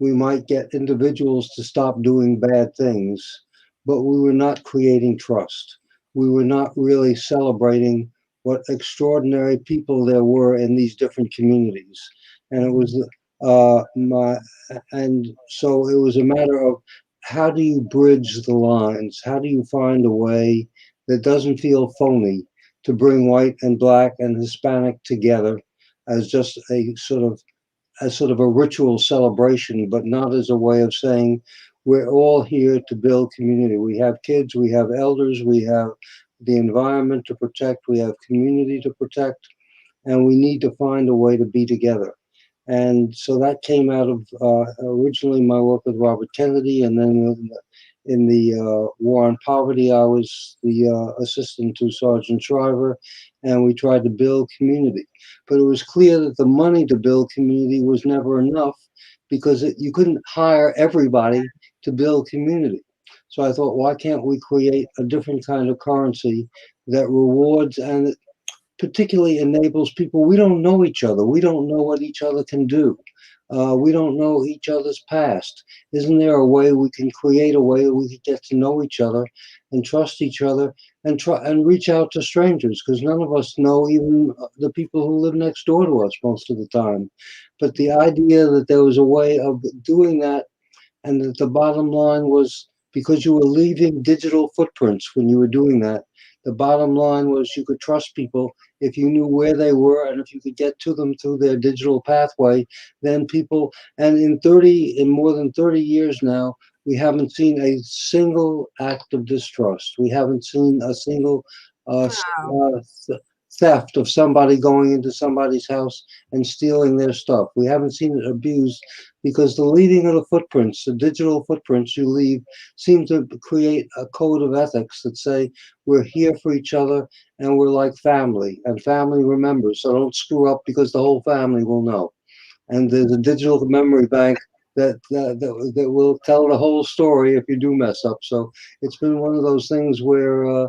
we might get individuals to stop doing bad things, but we were not creating trust. We were not really celebrating what extraordinary people there were in these different communities. And it was so it was a matter of how do you bridge the lines? How do you find a way that doesn't feel phony to bring white and black and Hispanic together as just a sort of a ritual celebration, but not as a way of saying we're all here to build community. We have kids, we have elders, we have the environment to protect, we have community to protect, and we need to find a way to be together. And so that came out of originally my work with Robert Kennedy, and then in the War on Poverty, I was the assistant to Sergeant Shriver, and we tried to build community. But it was clear that the money to build community was never enough because you couldn't hire everybody to build community. So I thought, why can't we create a different kind of currency that rewards and particularly enables people? We don't know each other. We don't know what each other can do. We don't know each other's past. Isn't there a way we can create a way that we can get to know each other and trust each other and try and reach out to strangers? Because none of us know even the people who live next door to us most of the time. But the idea that there was a way of doing that, and that the bottom line was because you were leaving digital footprints when you were doing that, the bottom line was you could trust people if you knew where they were and if you could get to them through their digital pathway. Then people, and in more than 30 years now, we haven't seen a single act of distrust. We haven't seen a single theft of somebody going into somebody's house and stealing their stuff. We haven't seen it abused because the leaving of the footprints, the digital footprints you leave, seem to create a code of ethics that say we're here for each other and we're like family, and family remembers, so don't screw up because the whole family will know. And there's a digital memory bank that will tell the whole story if you do mess up. So it's been one of those things where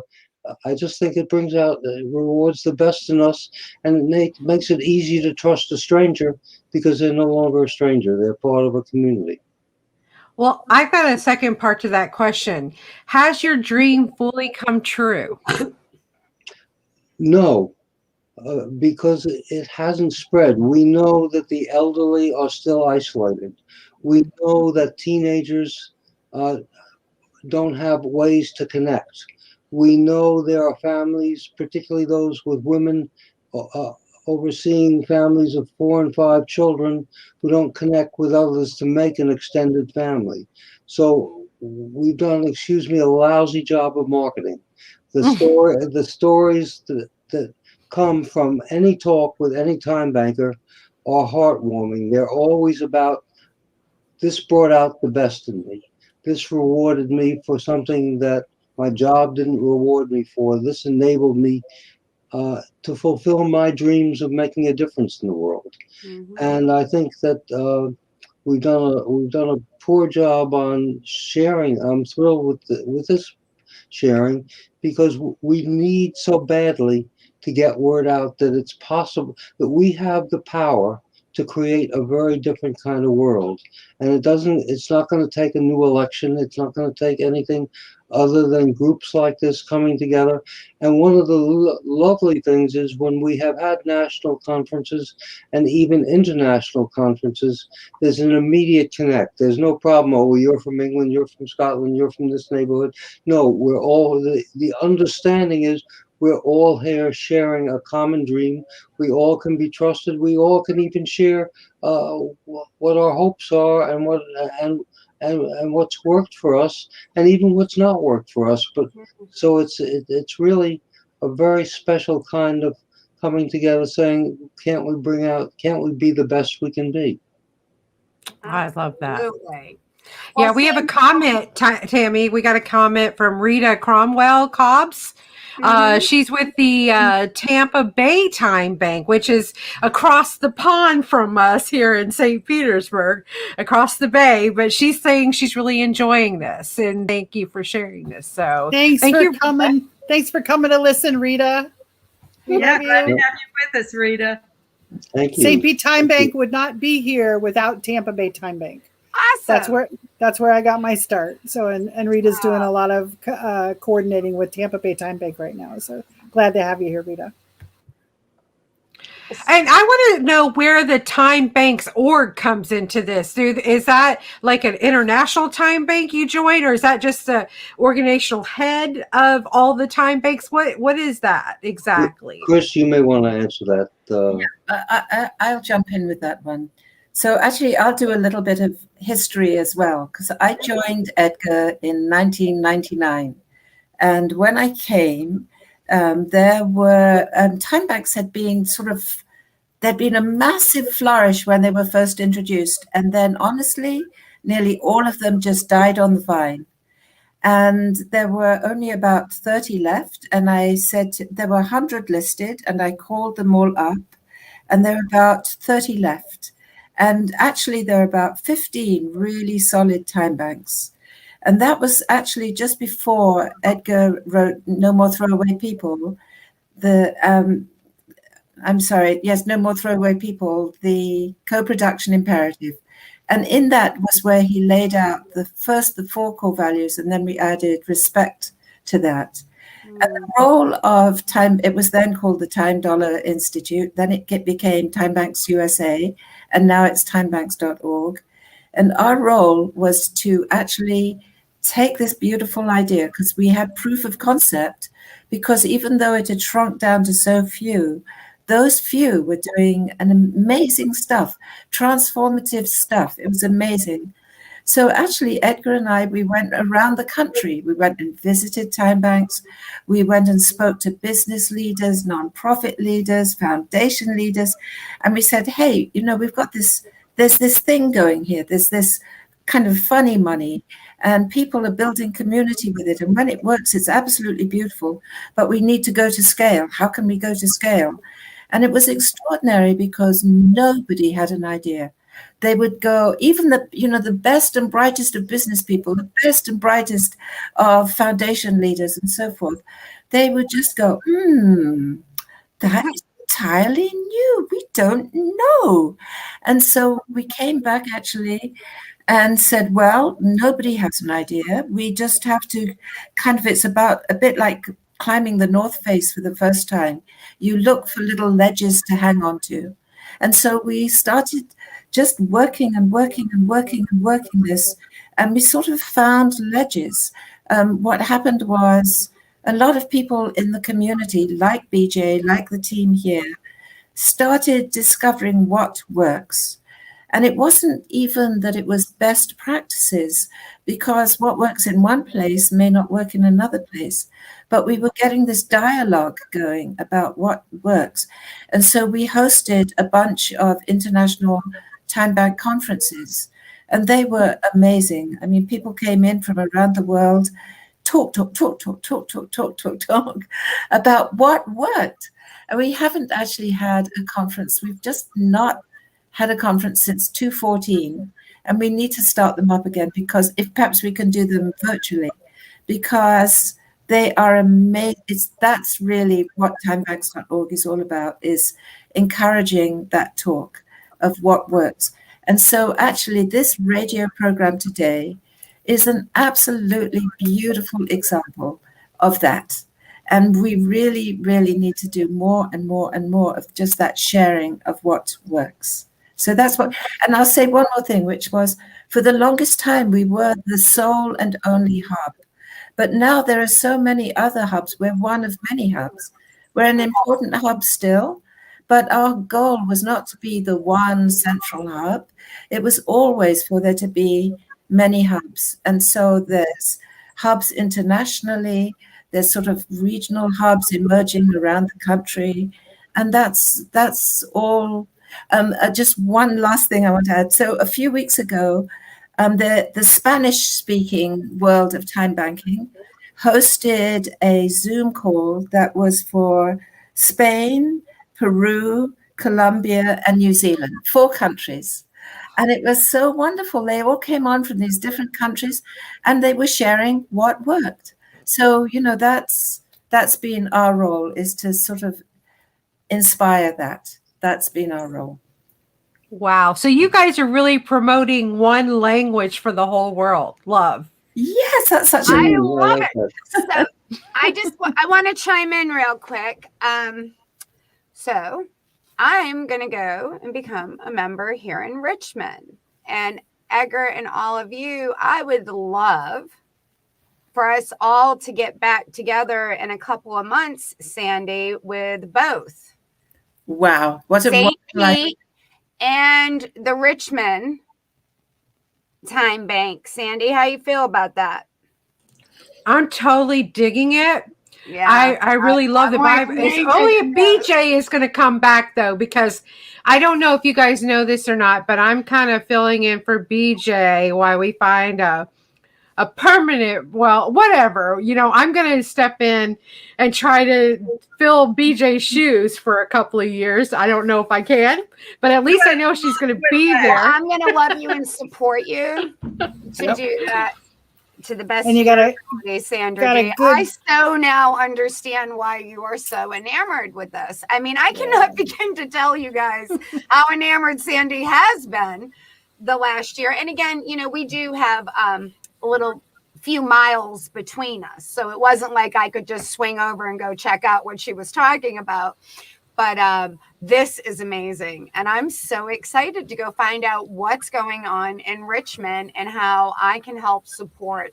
I just think it brings out, it rewards the best in us, and it makes it easy to trust a stranger because they're no longer a stranger. They're part of a community. Well, I've got a second part to that question. Has your dream fully come true? No. because it hasn't spread. We know that the elderly are still isolated. We know that teenagers don't have ways to connect. We know there are families, particularly those with women overseeing families of 4 and 5 children, who don't connect with others to make an extended family. So we've done, excuse me, a lousy job of marketing. The stories that come from any talk with any time banker are heartwarming. They're always about, this brought out the best in me. This rewarded me for something that my job didn't reward me for. This enabled me to fulfill my dreams of making a difference in the world. Mhm. And I think that we've done a poor job on sharing. I'm thrilled with this sharing, because we need so badly to get word out that it's possible, that we have the power to create a very different kind of world. And it's not going to take a new election. It's not going to take anything other than groups like this coming together. And one of the lovely things is, when we have had national conferences and even international conferences, there's an immediate connect. There's no problem. Oh, you're from England, you're from Scotland, you're from this neighborhood. No, we're all, the understanding is, we're all here sharing a common dream. We all can be trusted. We all can even share what our hopes are, and what's worked for us, and even what's not worked for us. But so it's really a very special kind of coming together, saying, can't we be the best we can be? I love that. Absolutely. Yeah, Well, we have a Sam- comment, Tammy. We got a comment from Rita Cromwell Cobbs. Mhm. She's with the Tampa Bay Time Bank, which is across the pond from us here in St. Petersburg, across the bay. But she's saying she's really enjoying this, and thank you for sharing this. So Thanks thank for you. coming. Thanks for coming to listen, Rita. We Yeah, love glad to you. have you with us, Rita. Thank you. St. Pete Timebank would not be here without Tampa Bay Timebank. Awesome. That's where I got my start. So and Rita's doing a lot of coordinating with Tampa Bay Timebank right now. So glad to have you here, Rita. And I want to know where the Time Banks org comes into this. Is that like an international time bank you join, or is that just the organizational head of all the time banks? What is that exactly? Chris, you may want to answer that. I'll jump in with that one. So actually, I'll do a little bit of history as well, because I joined Edgar in 1999. And when I came, there were time banks had been there'd been a massive flourish when they were first introduced. And then honestly, nearly all of them just died on the vine. And there were only about 30 left. And I said, there were 100 listed, and I called them all up, and there were about 30 left. And actually, there are about 15 really solid time banks. And that was actually just before Edgar wrote No More Throwaway People. No More Throwaway People, the co-production imperative. And in that was where he laid out the 4 core values, and then we added respect to that. And the role of Time, it was then called the Time Dollar Institute, then it became Time Banks USA, and now it's timebanks.org. And our role was to actually take this beautiful idea, because we had proof of concept, because even though it had shrunk down to so few, those few were doing an amazing stuff, transformative stuff. It was amazing. So actually, Edgar and I, we went around the country. We went and visited time banks. We went and spoke to business leaders, nonprofit leaders, foundation leaders. And we said, hey, we've got there's this thing going here. There's this kind of funny money, and people are building community with it. And when it works, it's absolutely beautiful. But we need to go to scale. How can we go to scale? And it was extraordinary, because nobody had an idea. They would go, even the best and brightest of business people, the best and brightest of foundation leaders and so forth, they would just go, that is entirely new. We don't know. And so we came back actually and said, well, nobody has an idea. We just have to it's about a bit like climbing the North Face for the first time, you look for little ledges to hang on to. And so we started just working and working and working and working this, and we sort of found ledges. What happened was a lot of people in the community, like BJ, like the team here, started discovering what works. And it wasn't even that it was best practices, because what works in one place may not work in another place. But we were getting this dialogue going about what works. And so we hosted a bunch of international time bank conferences, and they were amazing. I mean, people came in from around the world, talk about what worked. And we haven't actually had a conference. We've just not had a conference since 2014, and we need to start them up again, because if perhaps we can do them virtually, because they are amazing. That's really what timebanks.org is all about, is encouraging that talk of what works. And so actually this radio program today is an absolutely beautiful example of that. And we really, really need to do more and more and more of just that sharing of what works. So that's what, and I'll say one more thing, which was, for the longest time, we were the sole and only hub. But now there are so many other hubs. We're one of many hubs. We're an important hub still, but our goal was not to be the one central hub. It was always for there to be many hubs. And so there's hubs internationally, there's sort of regional hubs emerging around the country. And that's all. Just one last thing I want to add. So a few weeks ago, the Spanish-speaking world of time banking hosted a Zoom call that was for Spain, Peru, Colombia, and New Zealand, 4 countries. And it was so wonderful. They all came on from these different countries, and they were sharing what worked. So, you know, that's been our role, is to sort of inspire that. That's been our role. Wow. So you guys are really promoting one language for the whole world. Love. Yes, that's such a... I love it. So I want to chime in real quick. So I'm going to go and become a member here in Richmond. And Edgar and all of you, I would love for us all to get back together in a couple of months, Sandy, with both. Wow. What a St. Pete and the Richmond Time Bank. Sandy, how you feel about that? I'm totally digging it. Yeah, I really love the vibe. It's only if BJ is going to come back, though, because I don't know if you guys know this or not, but I'm kind of filling in for BJ while we find a permanent, well, whatever, you know, I'm going to step in and try to fill BJ's shoes for a couple of years. I don't know if I can, but at least I know she's going to be there. I'm going to love you and support you to do that to the best. And you got to, Sandra. I so now understand why you are so enamored with this. I mean, I cannot begin to tell you guys how enamored Sandy has been the last year. And again, you know, we do have, a little few miles between us. So it wasn't like I could just swing over and go check out what she was talking about. But this is amazing. And I'm so excited to go find out what's going on in Richmond and how I can help support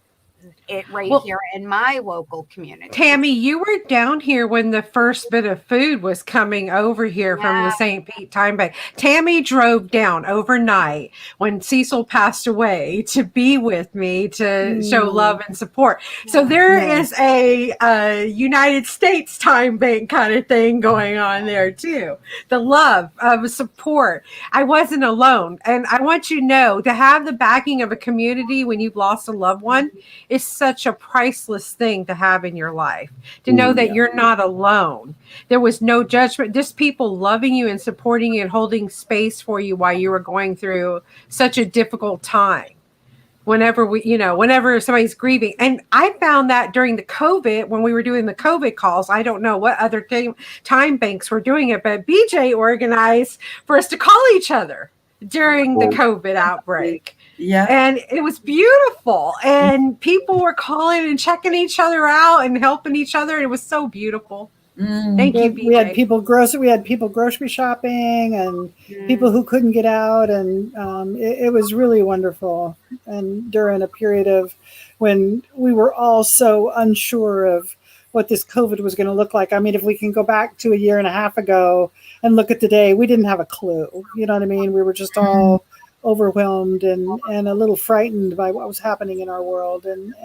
it here in my local community. Tammy, you were down here when the first bit of food was coming over here from the St. Pete Timebank. Tammy drove down overnight when Cecil passed away to be with me to show love and support. So there is a United States Time Bank kind of thing going on there too. The love of support. I wasn't alone. And I want you to know, to have the backing of a community when you've lost a loved one is such a priceless thing to have in your life, to know that you're not alone. There was no judgment, just people loving you and supporting you and holding space for you while you were going through such a difficult time. Whenever somebody's grieving. And I found that during the COVID, when we were doing the COVID calls, I don't know what other time banks were doing it, but BJ organized for us to call each other during the COVID outbreak. Yeah. And it was beautiful. And people were calling and checking each other out and helping each other. It was so beautiful. Thank you, BJ. We had people grocery shopping and people who couldn't get out, and it was really wonderful. And during a period of when we were all so unsure of what this COVID was going to look like. I mean, if we can go back to a year and a half ago and look at today, we didn't have a clue. You know what I mean? We were just all overwhelmed and a little frightened by what was happening in our world. And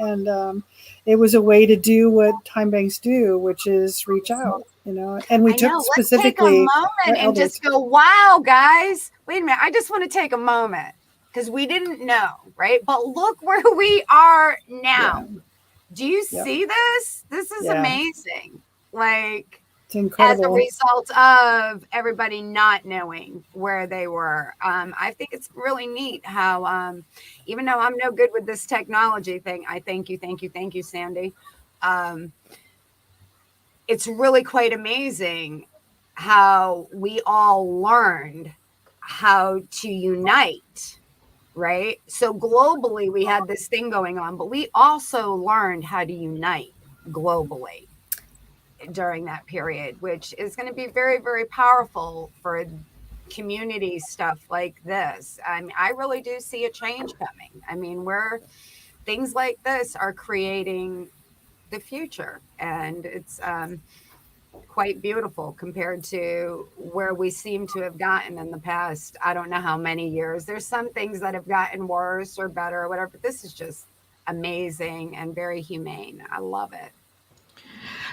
it was a way to do what time banks do, which is reach out, you know. And we took specifically. Let's take a moment and just go, wow, guys, wait a minute. I just want to take a moment because we didn't know, right? But look where we are now. Yeah. Do you see this? This is amazing. Like, it's incredible. As a result of everybody not knowing where they were. I think it's really neat how, even though I'm no good with this technology thing, I thank you, Sandy. It's really quite amazing how we all learned how to unite, right? So globally, we had this thing going on, but we also learned how to unite globally during that period, which is going to be very, very powerful for community stuff like this. I mean, I really do see a change coming. I mean, things like this are creating the future, and it's quite beautiful compared to where we seem to have gotten in the past. I don't know how many years. There's some things that have gotten worse or better or whatever, but this is just amazing and very humane. I love it.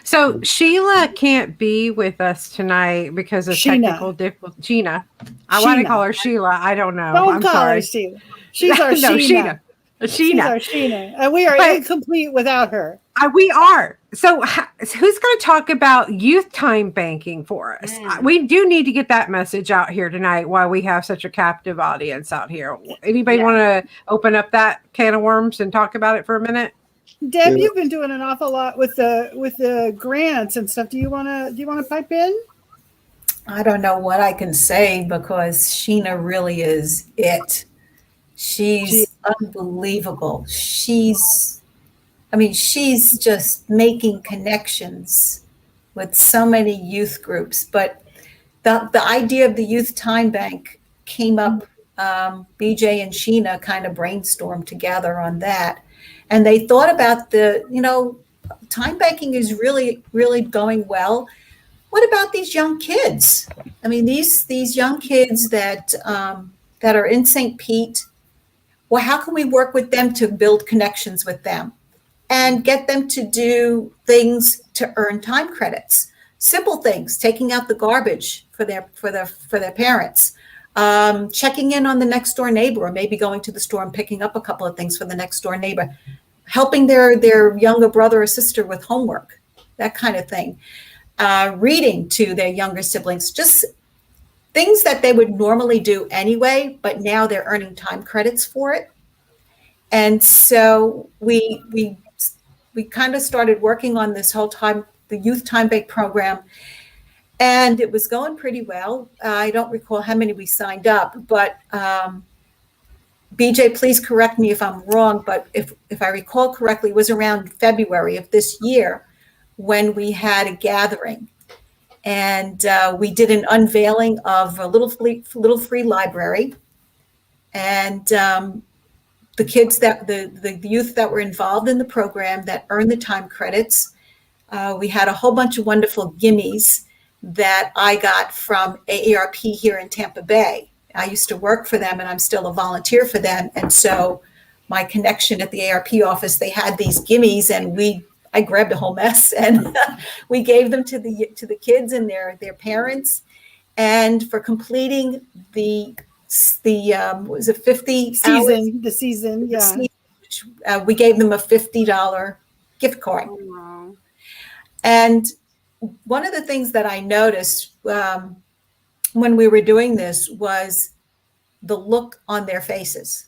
So Sheila can't be with us tonight because of technical difficulties. Sheena. I want to call her Sheila. I don't know. I'm sorry. Her Sheila. She's our Sheena. She's our Sheena. And we are incomplete without her. We are. So who's going to talk about youth time banking for us? We do need to get that message out here tonight while we have such a captive audience out here. Anybody want to open up that can of worms and talk about it for a minute? Deb, you've been doing an awful lot with the grants and stuff. Do you want to pipe in? I don't know what I can say because Sheena really is it. She's unbelievable. She's just making connections with so many youth groups. But the idea of the Youth Time Bank came up. BJ and Sheena kind of brainstormed together on that. And they thought about time banking is really, really going well. What about these young kids? I mean, these young kids that are in St. Pete. Well, how can we work with them to build connections with them and get them to do things to earn time credits? Simple things, taking out the garbage for their parents, checking in on the next door neighbor, or maybe going to the store and picking up a couple of things for the next door neighbor, helping their younger brother or sister with homework, that kind of thing, reading to their younger siblings, just things that they would normally do anyway, but now they're earning time credits for it. And so we kind of started working on this whole time, the Youth Time Bank program, and it was going pretty well. I don't recall how many we signed up, but BJ, please correct me if I'm wrong, but if I recall correctly, it was around February of this year when we had a gathering. And we did an unveiling of a little free library, and the kids the youth that were involved in the program that earned the time credits. We had a whole bunch of wonderful gimmies that I got from AARP here in Tampa Bay. I used to work for them, and I'm still a volunteer for them. And so my connection at the AARP office, they had these gimmies, and I grabbed a whole mess and we gave them to the kids and their parents. And for completing the was it 50 season, the season, yeah. Which, we gave them a $50 gift card. Oh, wow. And one of the things that I noticed when we were doing this was the look on their faces,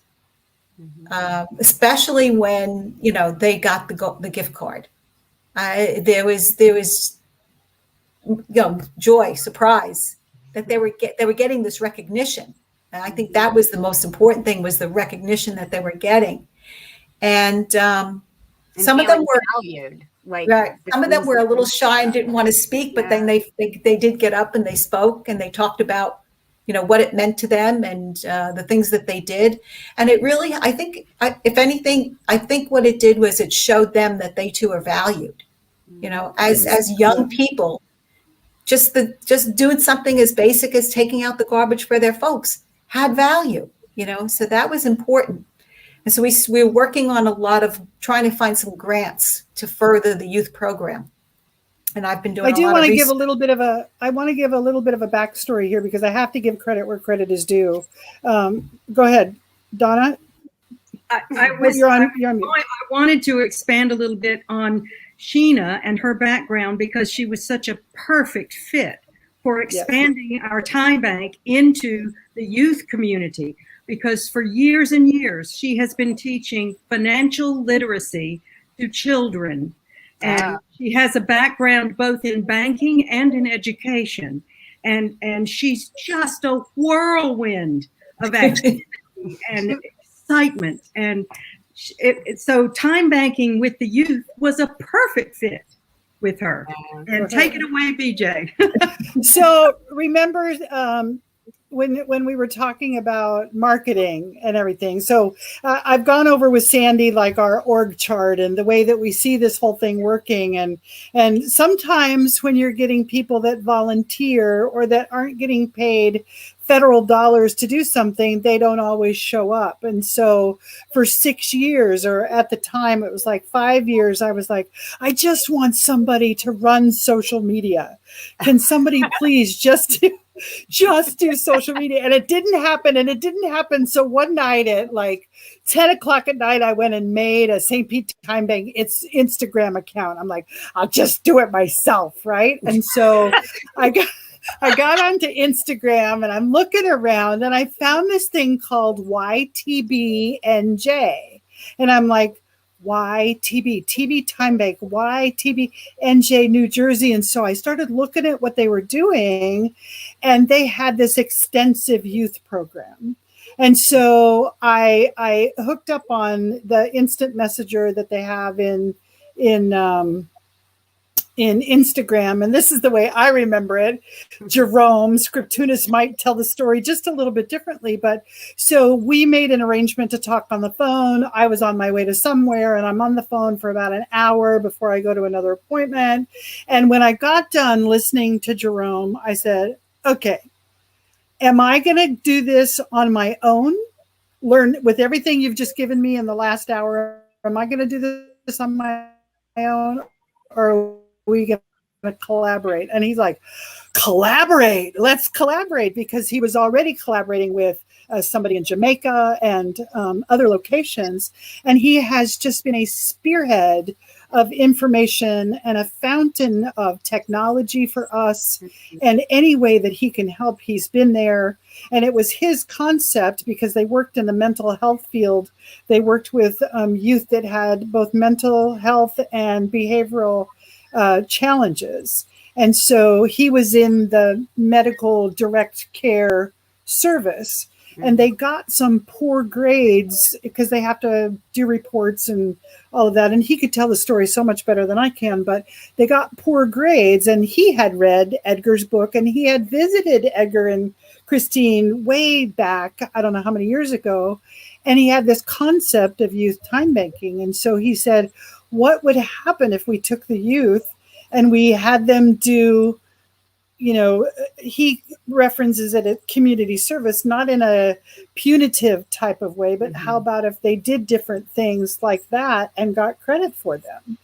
especially when they got the gift card. There was joy, surprise that they were getting this recognition, And I think that was the most important thing, was the recognition that they were getting. And some of them were valued. Like right. Some of them were a little shy and didn't want to speak, but then they did get up and they spoke and they talked about, you know, what it meant to them and the things that they did. And it really, I think, if anything, I think what it did was it showed them that they too are valued. You know, as young people, just doing something as basic as taking out the garbage for their folks had value. You know, so that was important. And so we're working on a lot of trying to find some grants to further the youth program. And I've been doing. I do want to give a little bit of a. I want to give a little bit of a backstory here because I have to give credit where credit is due. Go ahead, Donna. I wanted to expand a little bit on Sheena and her background because she was such a perfect fit for expanding our time bank into the youth community. Because for years and years, she has been teaching financial literacy to children. And she has a background both in banking and in education. And she's just a whirlwind of activity and excitement. And so time banking with the youth was a perfect fit with her. And take it away, BJ. So remember, when we were talking about marketing and everything. So I've gone over with Sandy, like our org chart and the way that we see this whole thing working. And sometimes when you're getting people that volunteer or that aren't getting paid federal dollars to do something, they don't always show up. And so for 6 years, or at the time it was like 5 years, I was like, I just want somebody to run social media. Can somebody please just do social media? And it didn't happen. So one night at like 10 o'clock at night, I went and made a St. Pete Timebank Instagram account. I'm like, I'll just do it myself, right? And so I got onto Instagram and I'm looking around and I found this thing called YTBNJ. And I'm like, TB Timebank, YTBNJ, New Jersey. And so I started looking at what they were doing, and they had this extensive youth program. And so I hooked up on the instant messenger that they have in Instagram, and this is the way I remember it. Jerome Scriptunis might tell the story just a little bit differently, but so we made an arrangement to talk on the phone. I was on my way to somewhere, and I'm on the phone for about an hour before I go to another appointment. And when I got done listening to Jerome, I said, okay, am I going to do this on my own? Learn with everything you've just given me in the last hour. Am I going to do this on my own, or we going to collaborate? And he's like, let's collaborate, because he was already collaborating with somebody in Jamaica and other locations. And he has just been a spearhead of information and a fountain of technology for us. And any way that he can help, he's been there. And it was his concept, because they worked in the mental health field. They worked with youth that had both mental health and behavioral challenges. And so he was in the medical direct care service, and they got some poor grades because they have to do reports and all of that. And he could tell the story so much better than I can, but they got poor grades, and he had read Edgar's book, and he had visited Edgar and Christine way back, I don't know how many years ago. And he had this concept of youth time banking. And so he said, what would happen if we took the youth and we had them do, you know, he references it as community service, not in a punitive type of way, but how about if they did different things like that and got credit for them?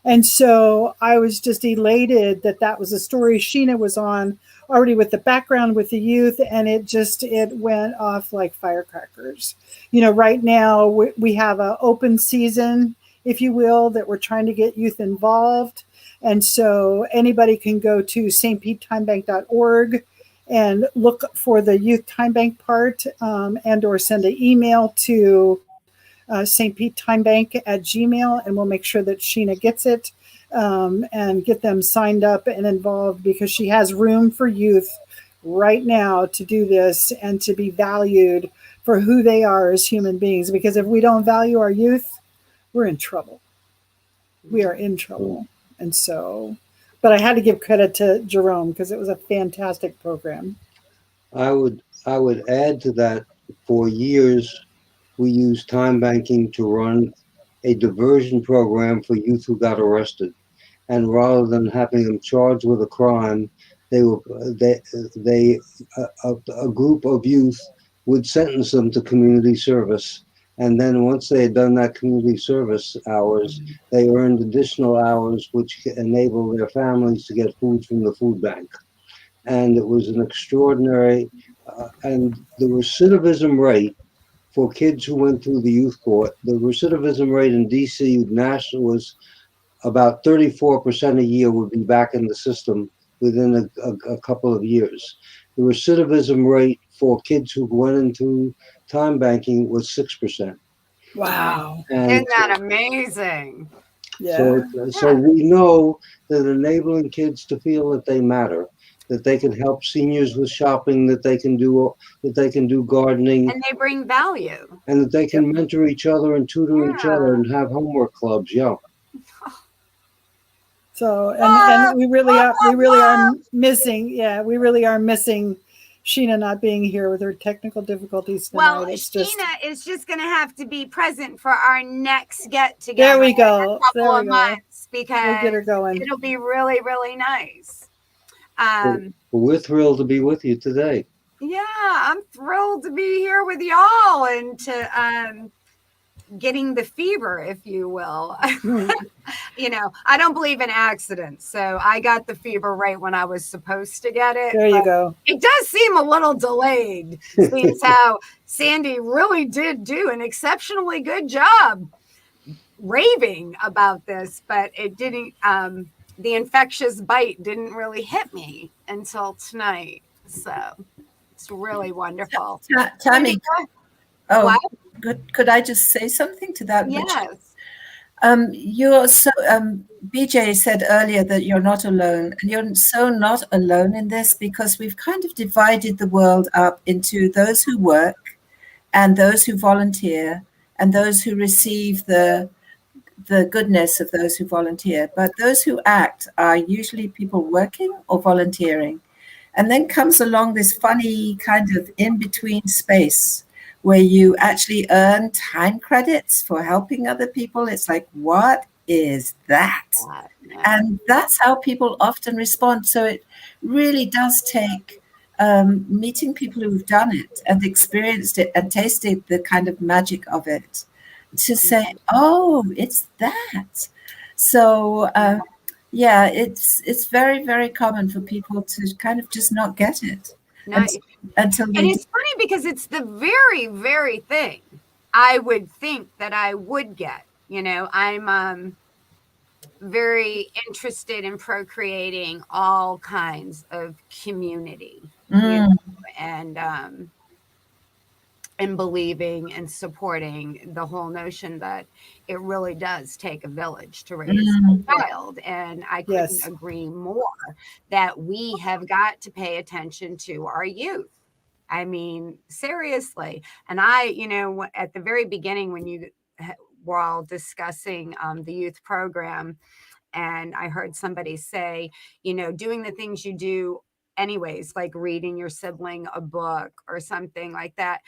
And so I was just elated that that was a story. Sheena was on already with the background with the youth, and it went off like firecrackers. You know, right now we have an open season, if you will, that we're trying to get youth involved. And so anybody can go to stpetetimebank.org and look for the youth time bank part, and or send an email to stpetetimebank@gmail, and we'll make sure that Sheena gets it, and get them signed up and involved, because she has room for youth right now to do this and to be valued for who they are as human beings. Because if we don't value our youth, we're in trouble. We are in trouble. And so, but I had to give credit to Jerome because it was a fantastic program. I would add to that. For years, we used time banking to run a diversion program for youth who got arrested, and rather than having them charged with a crime, a group of youth would sentence them to community service, and then once they had done that community service hours, they earned additional hours which enabled their families to get food from the food bank. And it was an extraordinary, and the recidivism rate for kids who went through the youth court, the recidivism rate in DC national was about 34% a year would be back in the system within a couple of years. The recidivism rate for kids who went into time banking was 6%. Wow. And Isn't that amazing? Yeah. so we know that enabling kids to feel that they matter, that they can help seniors with shopping, that they can do gardening, And they bring value. and that they can mentor each other and tutor each other and have homework clubs. Yeah. So and we really are missing. Yeah, we really are missing Sheena not being here with her technical difficulties tonight. Well, Sheena is just going to have to be present for our next get together. There we go. In a couple of months, because we'll get her going. It'll be really, really nice. We're thrilled to be with you today. Yeah, I'm thrilled to be here with y'all and to getting the fever, if you will. You know, I don't believe in accidents, so I got the fever right when I was supposed to get it. There you go. It does seem a little delayed, since how Sandy really did do an exceptionally good job raving about this, but it didn't. The infectious bite didn't really hit me until tonight, so it's really wonderful. Tammy, What? could I just say something to that? Yes. You're so BJ said earlier that you're not alone, and you're so not alone in this, because we've kind of divided the world up into those who work and those who volunteer and those who receive the goodness of those who volunteer. But those who act are usually people working or volunteering. And then comes along this funny kind of in-between space where you actually earn time credits for helping other people. It's like, what is that? And that's how people often respond. So it really does take meeting people who've done it and experienced it and tasted the kind of magic of it to say, oh, it's that. So yeah, it's very, very common for people to kind of just not get it. Until and it's funny because it's the very, very thing I would think that I would get. You know, I'm very interested in procreating all kinds of community, you know, and believing and supporting the whole notion that it really does take a village to raise a child. And I couldn't agree more that we have got to pay attention to our youth. I mean, seriously. And you know, at the very beginning, when you were all discussing the youth program, and I heard somebody say, you know, doing the things you do anyways, like reading your sibling a book or something like that,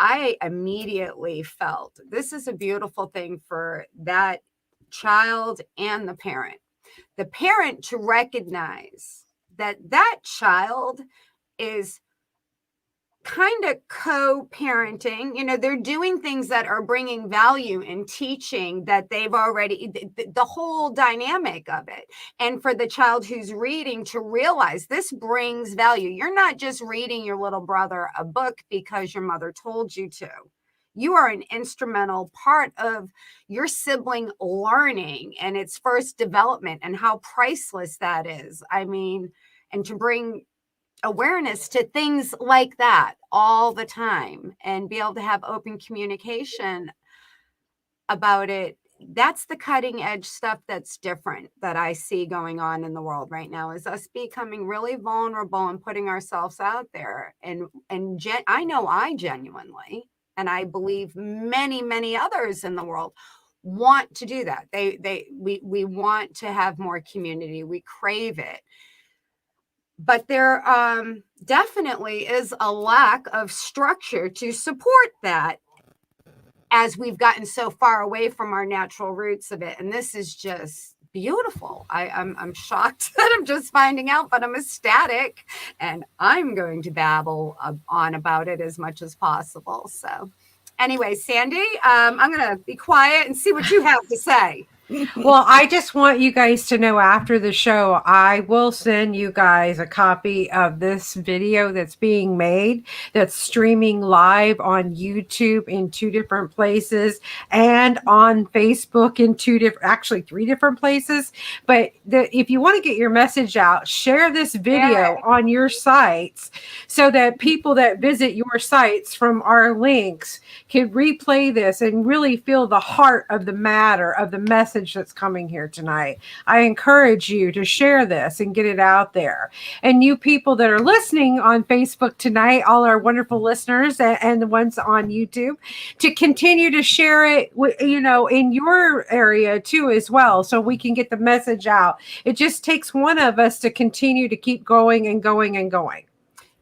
I immediately felt this is a beautiful thing for that child and the parent. The parent to recognize that that child is kind of co-parenting, you know, they're doing things that are bringing value and teaching that they've already, the whole dynamic of it. And for the child who's reading to realize this brings value. You're not just reading your little brother a book because your mother told you to. You are an instrumental part of your sibling learning and its first development, and how priceless that is. I mean, and to bring awareness to things like that all the time and be able to have open communication about it that's the cutting edge stuff that's different that I see going on in the world right now, is us becoming really vulnerable and putting ourselves out there. I know I genuinely, and I believe many others in the world want to do that. We want to have more community. We crave it. But there definitely is a lack of structure to support that, as we've gotten so far away from our natural roots of it. And this is just beautiful. I'm shocked that I'm just finding out, but I'm ecstatic, and I'm going to babble on about it as much as possible. So anyway, Sandy, I'm going to be quiet and see what you have to say. Well, I just want you guys to know, after the show, I will send you guys a copy of this video that's being made, that's streaming live on YouTube in 2 different places, and on Facebook in 3 different places. But if you want to get your message out, share this video on your sites, so that people that visit your sites from our links can replay this and really feel the heart of the matter of the message that's coming here tonight. I encourage you to share this and get it out there. And you people that are listening on Facebook tonight, all our wonderful listeners and the ones on YouTube, to continue to share it, in your area too as well, so we can get the message out. It just takes one of us to continue to keep going and going and going.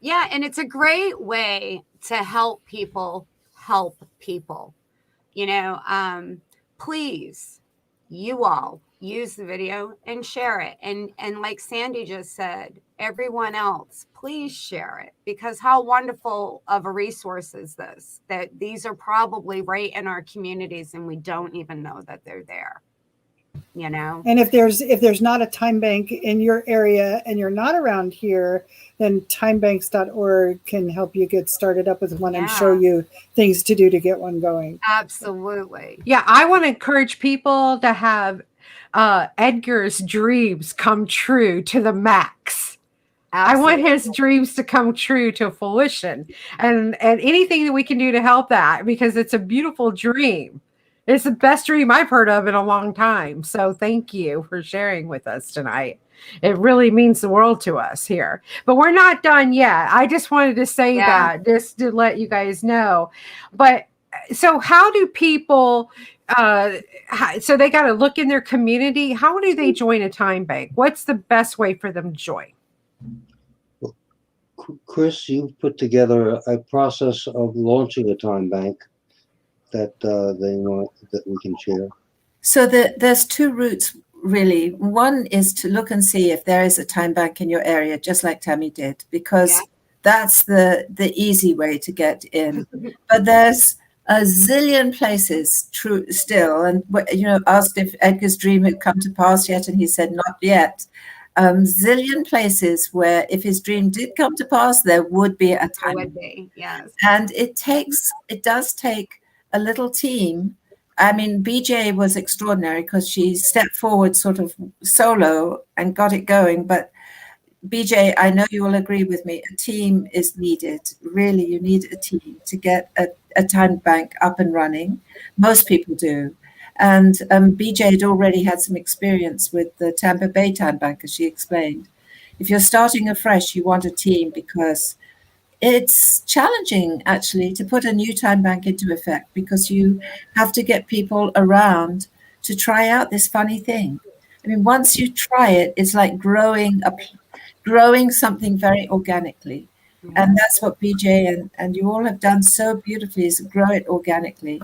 Yeah, and it's a great way to help people. Please, you all use the video and share it. And like Sandy just said, everyone else, please share it, because how wonderful of a resource is this, that these are probably right in our communities and we don't even know that they're there. And if there's not a time bank in your area and you're not around here, then timebanks.org can help you get started up with one and show you things to do to get one going. Absolutely. Yeah, I want to encourage people to have Edgar's dreams come true to the max. Absolutely. I want his dreams to come true to fruition, and anything that we can do to help that, because it's a beautiful dream. It's the best dream I've heard of in a long time. So thank you for sharing with us tonight. It really means the world to us here. But we're not done yet. I just wanted to say that, just to let you guys know. But so how do people, so they got to look in their community. How do they join a time bank? What's the best way for them to join? Chris, you've put together a process of launching a time bank that they want, that we can share. So there's 2 routes, really. One is to look and see if there is a time bank in your area, just like Tammy did, because that's the easy way to get in. But there's a zillion places still, and asked if Edgar's dream had come to pass yet, and he said not yet. Zillion places where, if his dream did come to pass, there would be a time. Would be, yes. And it does take a little team. I mean, BJ was extraordinary because she stepped forward sort of solo and got it going. But BJ, I know you will agree with me, a team is needed. Really, you need a team to get a time bank up and running. Most people do. And BJ had already had some experience with the Tampa Bay Time Bank, as she explained. If you're starting afresh, you want a team, because it's challenging, actually, to put a new time bank into effect, because you have to get people around to try out this funny thing. I mean, once you try it, it's like growing something very organically. And that's what BJ and you all have done so beautifully, is grow it organically.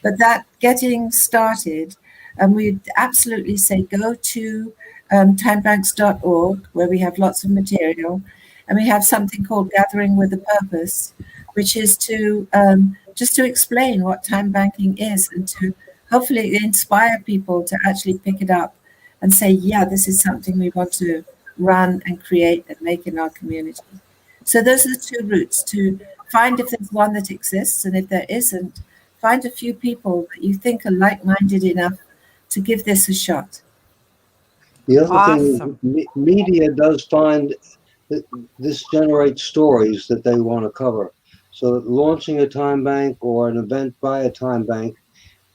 But that getting started, and we'd absolutely say go to timebanks.org, where we have lots of material. And we have something called Gathering with a Purpose, which is to just to explain what time banking is, and to hopefully inspire people to actually pick it up and say, yeah, this is something we want to run and create and make in our community. So those are the 2 routes: to find if there's one that exists, and if there isn't, find a few people that you think are like-minded enough to give this a shot. The other thing is, media does find that this generates stories that they want to cover. So launching a time bank or an event by a time bank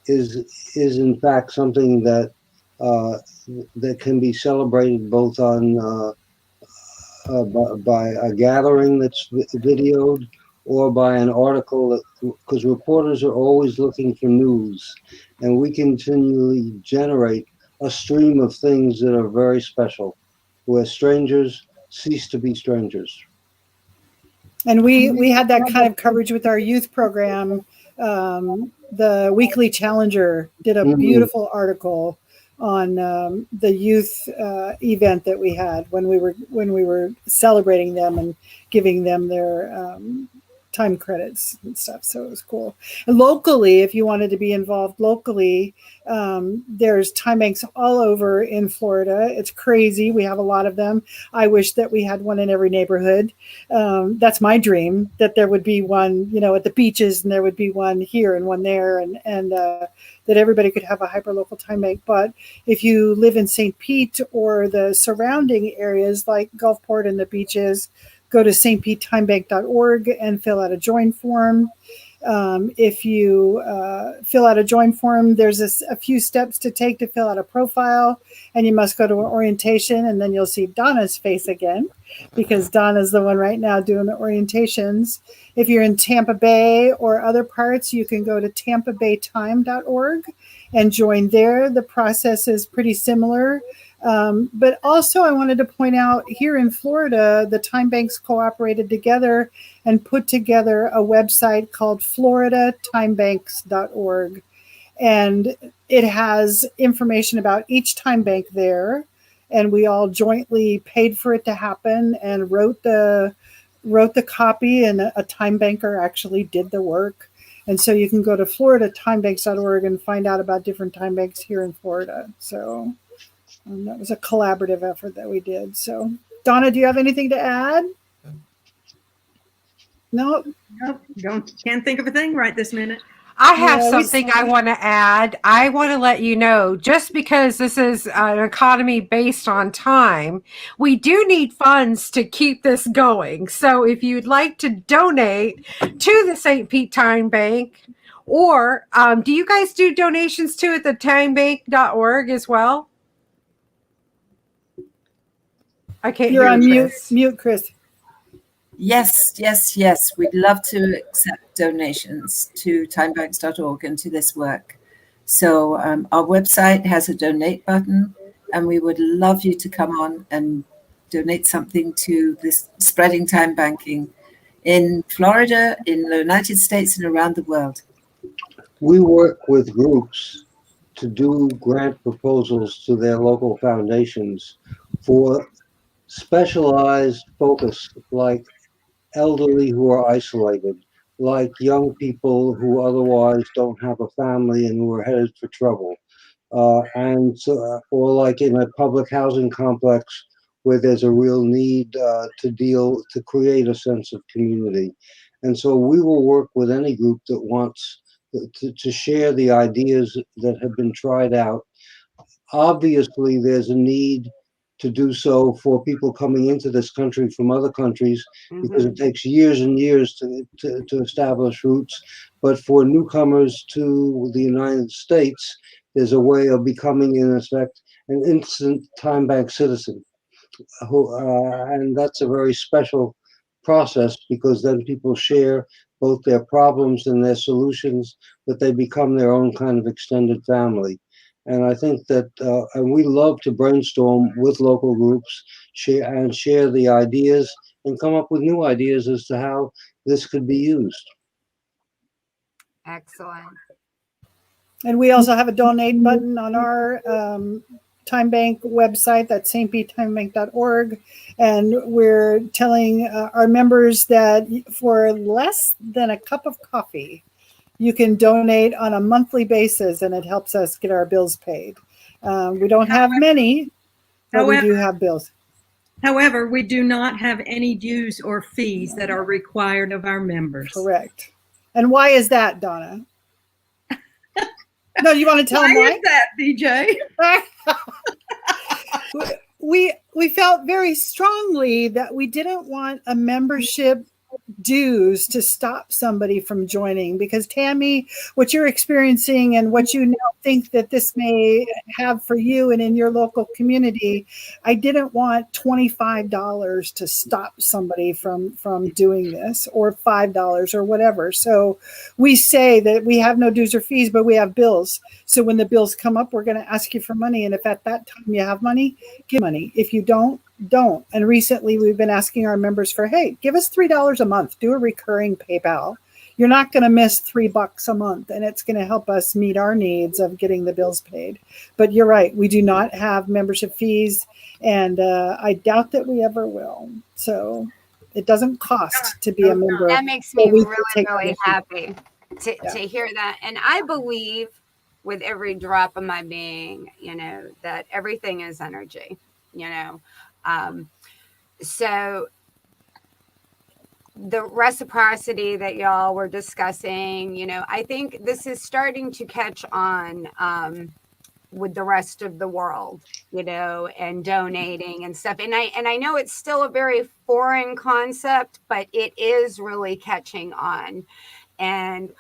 is in fact something that that can be celebrated both on by a gathering that's videoed or by an article, because reporters are always looking for news, and we continually generate a stream of things that are very special, where strangers cease to be strangers. And we had that kind of coverage with our youth program. The Weekly Challenger did a beautiful article on the youth event that we had when we were celebrating them and giving them their time credits and stuff. So it was cool. And locally, if you wanted to be involved locally, there's time banks all over in Florida. It's crazy. We have a lot of them. I wish that we had one in every neighborhood. That's my dream, that there would be one, at the beaches, and there would be one here and one there, and that everybody could have a hyperlocal time bank. But if you live in St. Pete or the surrounding areas like Gulfport and the beaches, go to stpetetimebank.org and fill out a join form. If you fill out a join form, there's a few steps to take to fill out a profile, and you must go to an orientation, and then you'll see Donna's face again, because Donna's the one right now doing the orientations. If you're in Tampa Bay or other parts, you can go to tampabaytime.org and join there. The process is pretty similar. But also I wanted to point out, here in Florida, the time banks cooperated together and put together a website called floridatimebanks.org. And it has information about each time bank there. And we all jointly paid for it to happen and wrote the copy, and a time banker actually did the work. And so you can go to floridatimebanks.org and find out about different time banks here in Florida. So that was a collaborative effort that we did. So, Donna, do you have anything to add? No? Nope, can't think of a thing right this minute. I have something I want to add. I want to let you know, just because this is an economy based on time, we do need funds to keep this going. So if you'd like to donate to the St. Pete Timebank, or do you guys do donations too at the timebank.org as well? I can't You're hear on you, mute, Chris. Yes. We'd love to accept donations to timebanks.org and to this work. So our website has a donate button, and we would love you to come on and donate something to this spreading time banking in Florida, in the United States, and around the world. We work with groups to do grant proposals to their local foundations for specialized focus, like elderly who are isolated, like young people who otherwise don't have a family and who are headed for trouble, and so, or like in a public housing complex where there's a real need to create a sense of community. And so we will work with any group that wants to share the ideas that have been tried out. Obviously, there's a need to do so for people coming into this country from other countries, because it takes years and years to establish roots. But for newcomers to the United States, there's a way of becoming, in effect, an instant time bank citizen. And that's a very special process, because then people share both their problems and their solutions, but they become their own kind of extended family. And I think that, and we love to brainstorm with local groups, share the ideas, and come up with new ideas as to how this could be used. Excellent. And we also have a donate button on our time bank website, that's stpetetimebank.org. And we're telling our members that for less than a cup of coffee, you can donate on a monthly basis, and it helps us get our bills paid. We don't have many, but we do have bills. However, we do not have any dues or fees that are required of our members. Correct. And why is that, Donna? No, you want to tell them why? Why is that, DJ? We felt very strongly that we didn't want a membership dues to stop somebody from joining. Because Tammy, what you're experiencing and what you now think that this may have for you and in your local community, I didn't want $25 to stop somebody from doing this, or $5 or whatever. So we say that we have no dues or fees, but we have bills. So when the bills come up, we're going to ask you for money. And if at that time you have money, give money. If you don't. And recently we've been asking our members for, hey, give us $3 a month, do a recurring PayPal. You're not going to miss $3 a month, and it's going to help us meet our needs of getting the bills paid. But you're right, we do not have membership fees, and I doubt that we ever will. So it doesn't cost to be a member. That makes me We really, take really happy to Yeah. hear that. And I believe with every drop of my being, that everything is energy, so the reciprocity that y'all were discussing, I think this is starting to catch on with the rest of the world, and donating and stuff. And I know it's still a very foreign concept, but it is really catching on. And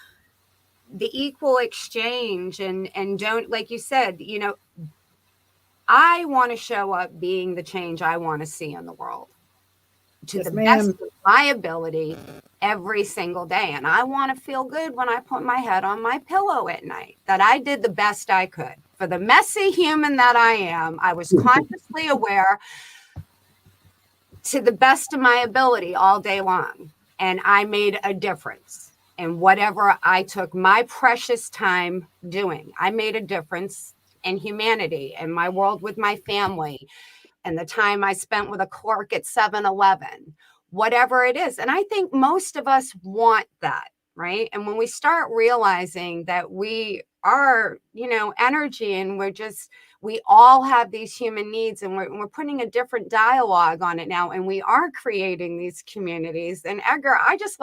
the equal exchange and don't, like you said, I want to show up being the change I want to see in the world to Yes, the ma'am. best of my ability every single day. And I want to feel good when I put my head on my pillow at night, that I did the best I could. For the messy human that I am, I was consciously aware to the best of my ability all day long. And I made a difference in whatever I took my precious time doing. I made a difference in humanity and my world with my family and the time I spent with a clerk at 7-Eleven, whatever it is. And I think most of us want that, right? And when we start realizing that we are, energy, and we all have these human needs, and we're putting a different dialogue on it now, and we are creating these communities. And Edgar, I just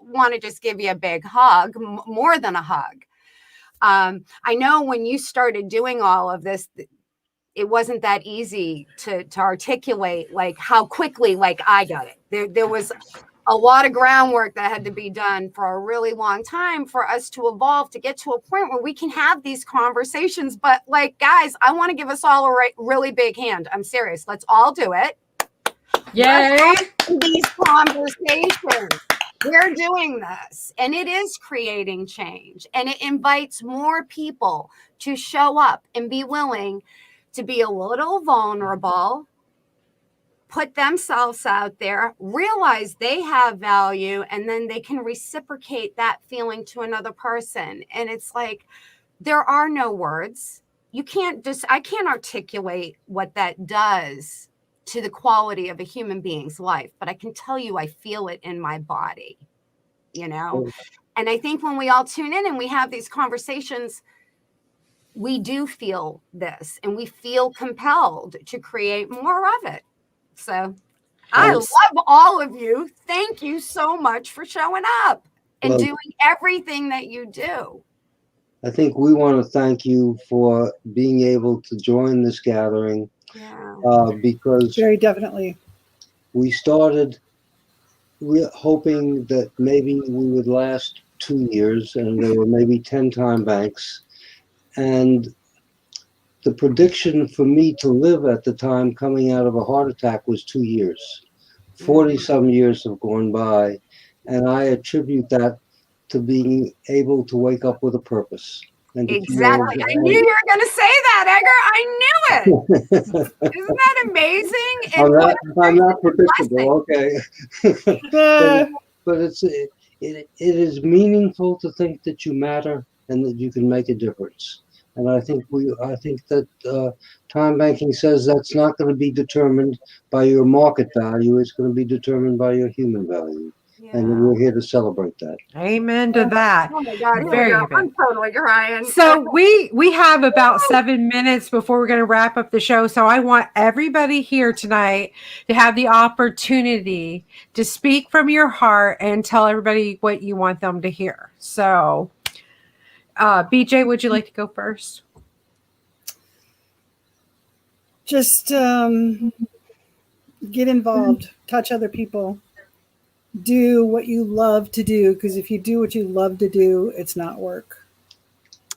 want to just give you a big hug, more than a hug. I know when you started doing all of this, it wasn't that easy to articulate how quickly I got it. There was a lot of groundwork that had to be done for a really long time for us to evolve to get to a point where we can have these conversations. But guys, I want to give us all a really big hand. I'm serious. Let's all do it. Yay! These conversations. We're doing this, and it is creating change, and it invites more people to show up and be willing to be a little vulnerable, put themselves out there, realize they have value, and then they can reciprocate that feeling to another person. And it's there are no words. I can't articulate what that does to the quality of a human being's life, but I can tell you I feel it in my body, And I think when we all tune in and we have these conversations, we do feel this, and we feel compelled to create more of it. So I love all of you. Thank you so much for showing up and doing everything that you do. I think we want to thank you for being able to join this gathering. Yeah. Because very definitely. We started hoping that maybe we would last 2 years, and there were maybe 10 time banks. And the prediction for me to live at the time coming out of a heart attack was 2 years. 40-some years have gone by, and I attribute that to being able to wake up with a purpose. And exactly. I knew you were going to say that, Edgar. I knew it. Isn't that amazing? I'm not predictable. Okay. but it is meaningful to think that you matter and that you can make a difference. And I think that time banking says that's not going to be determined by your market value. It's going to be determined by your human value. Yeah. And we're here to celebrate that. Amen to that. Oh my God, I'm totally crying. So we have about 7 minutes before we're going to wrap up the show. So I want everybody here tonight to have the opportunity to speak from your heart and tell everybody what you want them to hear. So BJ, would you like to go first? Just get involved, touch other people. do what you love to do, because if you do what you love to do, it's not work.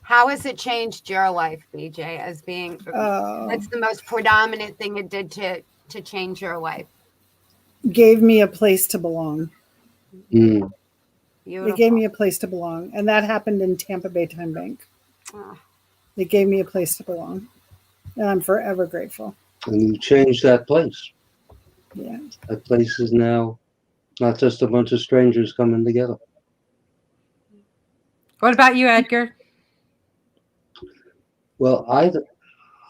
How has it changed your life, BJ, as being, what's the most predominant thing it did to change your life? Gave me a place to belong. Mm. They gave me a place to belong. And that happened in Tampa Bay Timebank. Oh. They gave me a place to belong. And I'm forever grateful. And you changed that place. Yeah. That place is now not just a bunch of strangers coming together. What about you, Edgar? Well,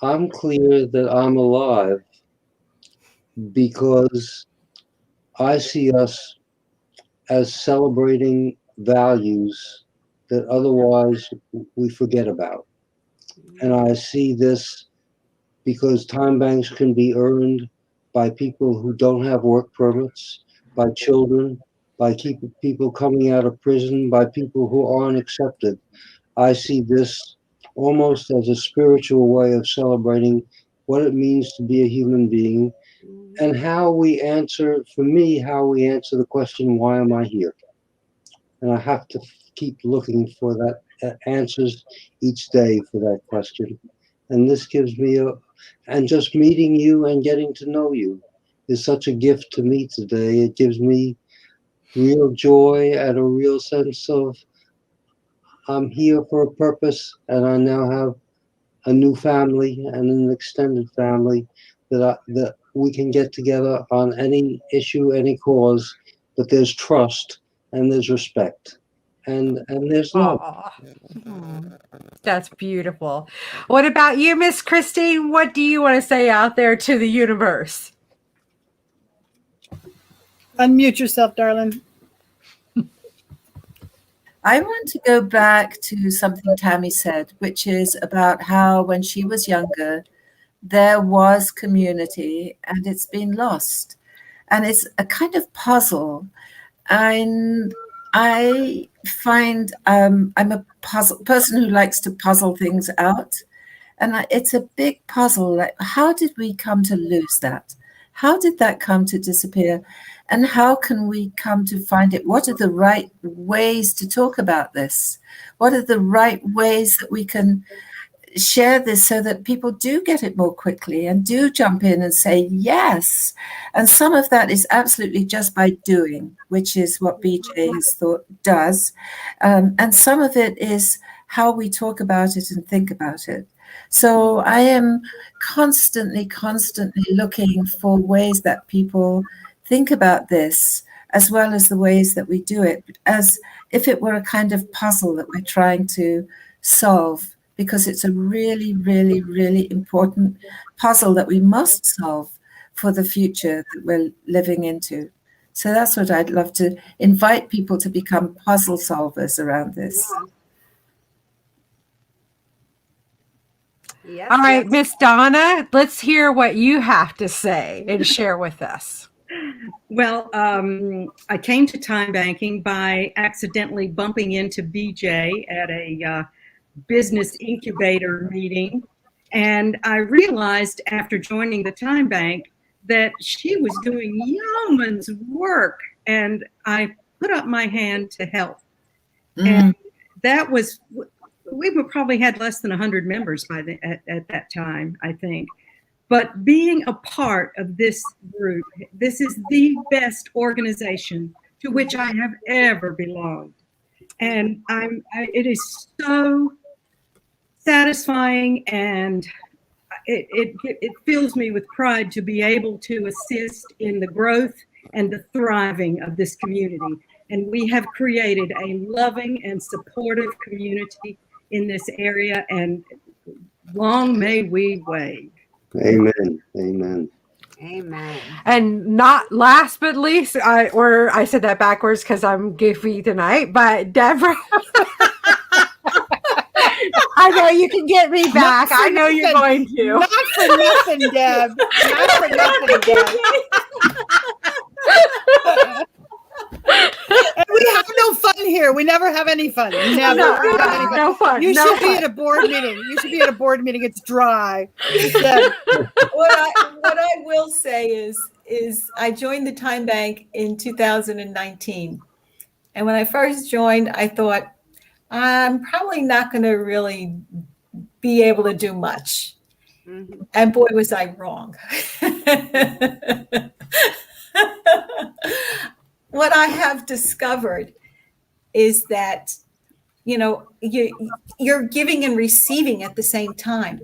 I'm clear that I'm alive because I see us as celebrating values that otherwise we forget about. And I see this because time banks can be earned by people who don't have work permits, by children, by people coming out of prison, by people who aren't accepted. I see this almost as a spiritual way of celebrating what it means to be a human being and how we answer, for me, how we answer the question, why am I here? And I have to keep looking for that answers each day for that question. And this gives me and just meeting you and getting to know you is such a gift to me today. It gives me real joy and a real sense of I'm here for a purpose, and I now have a new family and an extended family that we can get together on any issue, any cause, but there's trust and there's respect and there's love. That's beautiful. What about you, Miss Christine? What do you want to say out there to the universe? Unmute yourself, darling. I want to go back to something Tammy said, which is about how when she was younger, there was community and it's been lost. And it's a kind of puzzle. And I find I'm a person who likes to puzzle things out. And it's a big puzzle. Like, how did we come to lose that? How did that come to disappear? And how can we come to find it? What are the right ways to talk about this? What are the right ways that we can share this so that people do get it more quickly and do jump in and say yes? And some of that is absolutely just by doing, which is what BJ has thought does. And some of it is how we talk about it and think about it. So I am constantly looking for ways that people think about this, as well as the ways that we do it, as if it were a kind of puzzle that we're trying to solve, because it's a really, really, really important puzzle that we must solve for the future that we're living into. So that's what I'd love to invite people to become puzzle solvers around this. Yes, All right, yes. Miss Donna, let's hear what you have to say and share with us. Well, I came to time banking by accidentally bumping into BJ at a business incubator meeting. And I realized after joining the time bank that she was doing yeoman's work. And I put up my hand to help. And that was, we probably had less than 100 members at that time, I think. But being a part of this group, this is the best organization to which I have ever belonged. And it is so satisfying, and it fills me with pride to be able to assist in the growth and the thriving of this community. And we have created a loving and supportive community in this area, and long may we wave. Amen. Amen. Amen. And not last but least, I said that backwards because I'm goofy tonight, but Deborah, I know you can get me back. I know you're going to. Not for nothing, Deb. Not for nothing, Deb. And we have no fun here. We never have any fun. Never. No fun. You should be at a board meeting. You should be at a board meeting. It's dry. What I will say is is I joined the Time Bank in 2019. And when I first joined, I thought, I'm probably not going to really be able to do much. Mhm. And boy, was I wrong. What I have discovered is that, you're giving and receiving at the same time.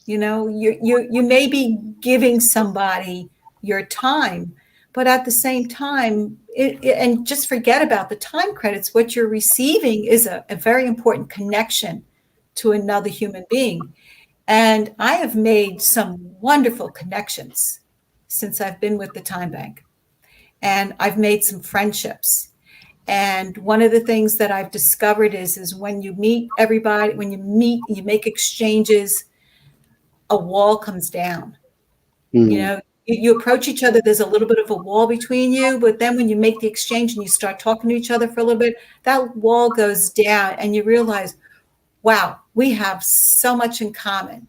You may be giving somebody your time, but at the same time, and just forget about the time credits. What you're receiving is a very important connection to another human being. And I have made some wonderful connections since I've been with the Time Bank. And I've made some friendships. And one of the things that I've discovered is when you meet everybody, you make exchanges, a wall comes down. You approach each other, there's a little bit of a wall between you, but then when you make the exchange and you start talking to each other for a little bit, that wall goes down and you realize, wow, we have so much in common,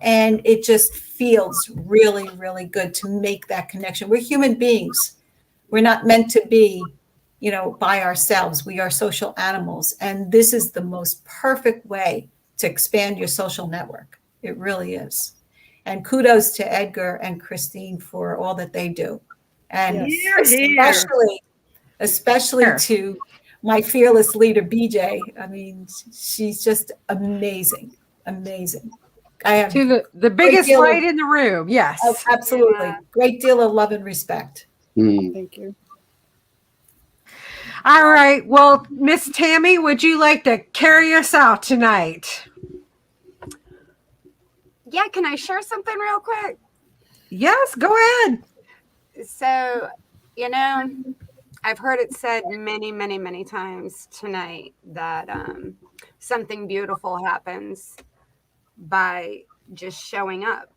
and it just feels really, really good to make that connection. We're human beings. We're not meant to be, by ourselves. We are social animals. And this is the most perfect way to expand your social network. It really is. And kudos to Edgar and Christine for all that they do. And especially to my fearless leader, BJ. I mean, she's just amazing. Amazing. I have to the biggest light in the room. Yes. Oh, absolutely. Yeah. Great deal of love and respect. Thank you. All right. Well, Miss Tammy, would you like to carry us out tonight? Yeah, can I share something real quick? Yes, go ahead. So, I've heard it said many, many, many times tonight that something beautiful happens by just showing up,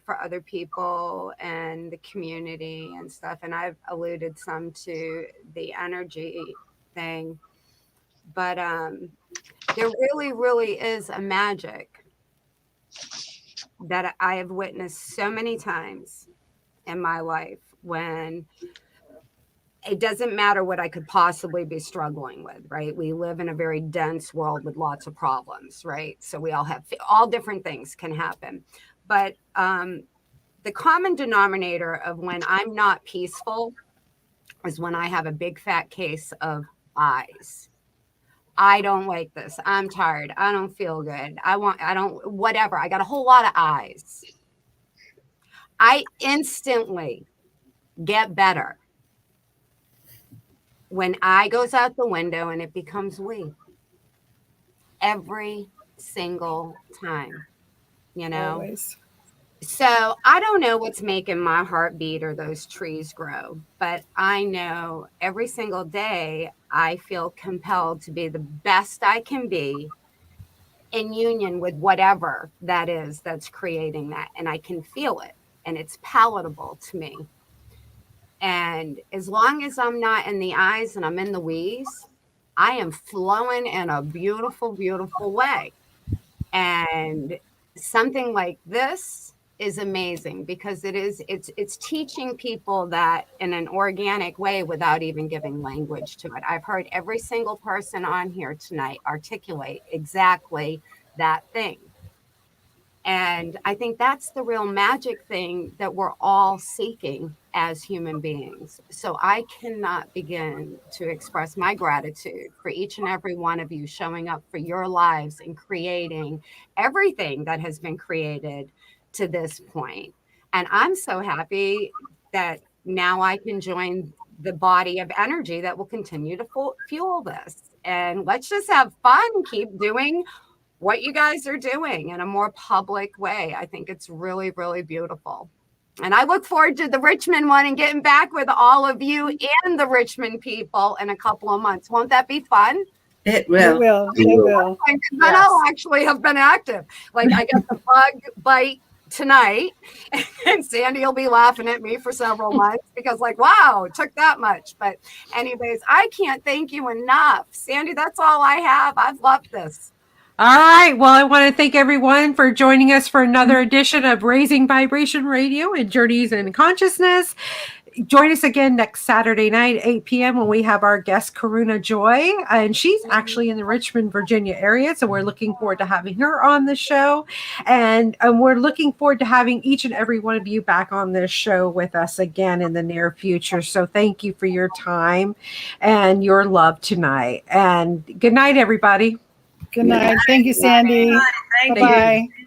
for other people and the community and stuff. And I've alluded some to the energy thing, but there really, really is a magic that I have witnessed so many times in my life when it doesn't matter what I could possibly be struggling with, right? We live in a very dense world with lots of problems, right? So we all have all different things can happen. But the common denominator of when I'm not peaceful is when I have a big fat case of eyes. I don't like this. I'm tired. I don't feel good. Whatever. I got a whole lot of eyes. I instantly get better when I goes out the window and it becomes we. Every single time, Always. So I don't know what's making my heart beat or those trees grow, but I know every single day I feel compelled to be the best I can be in union with whatever that is that's creating that. And I can feel it and it's palatable to me. And as long as I'm not in the eyes and I'm in the we's, I am flowing in a beautiful, beautiful way. And something like this is amazing because it's teaching people that in an organic way without even giving language to it. I've heard every single person on here tonight articulate exactly that thing. And I think that's the real magic thing that we're all seeking as human beings. So I cannot begin to express my gratitude for each and every one of you showing up for your lives and creating everything that has been created to this point. And I'm so happy that now I can join the body of energy that will continue to fuel this. And let's just have fun, keep doing what you guys are doing in a more public way. I think it's really, really beautiful. And I look forward to the Richmond one and getting back with all of you and the Richmond people in a couple of months. Won't that be fun? It will. It will. It will. Then I'll actually have been active. Like I got the bug bite tonight and Sandy will be laughing at me for several months because like, wow, it took that much. But anyways, I can't thank you enough. Sandy, that's all I have. I've loved this. All right. Well, I want to thank everyone for joining us for another edition of Raising Vibration Radio and Journeys in Consciousness. Join us again next Saturday night, 8 p.m. when we have our guest, Karuna Joy. And she's actually in the Richmond, Virginia area. So we're looking forward to having her on the show. And we're looking forward to having each and every one of you back on this show with us again in the near future. So thank you for your time and your love tonight. And good night, everybody. Good night. Thank you, Sandy. Thank Bye-bye. you.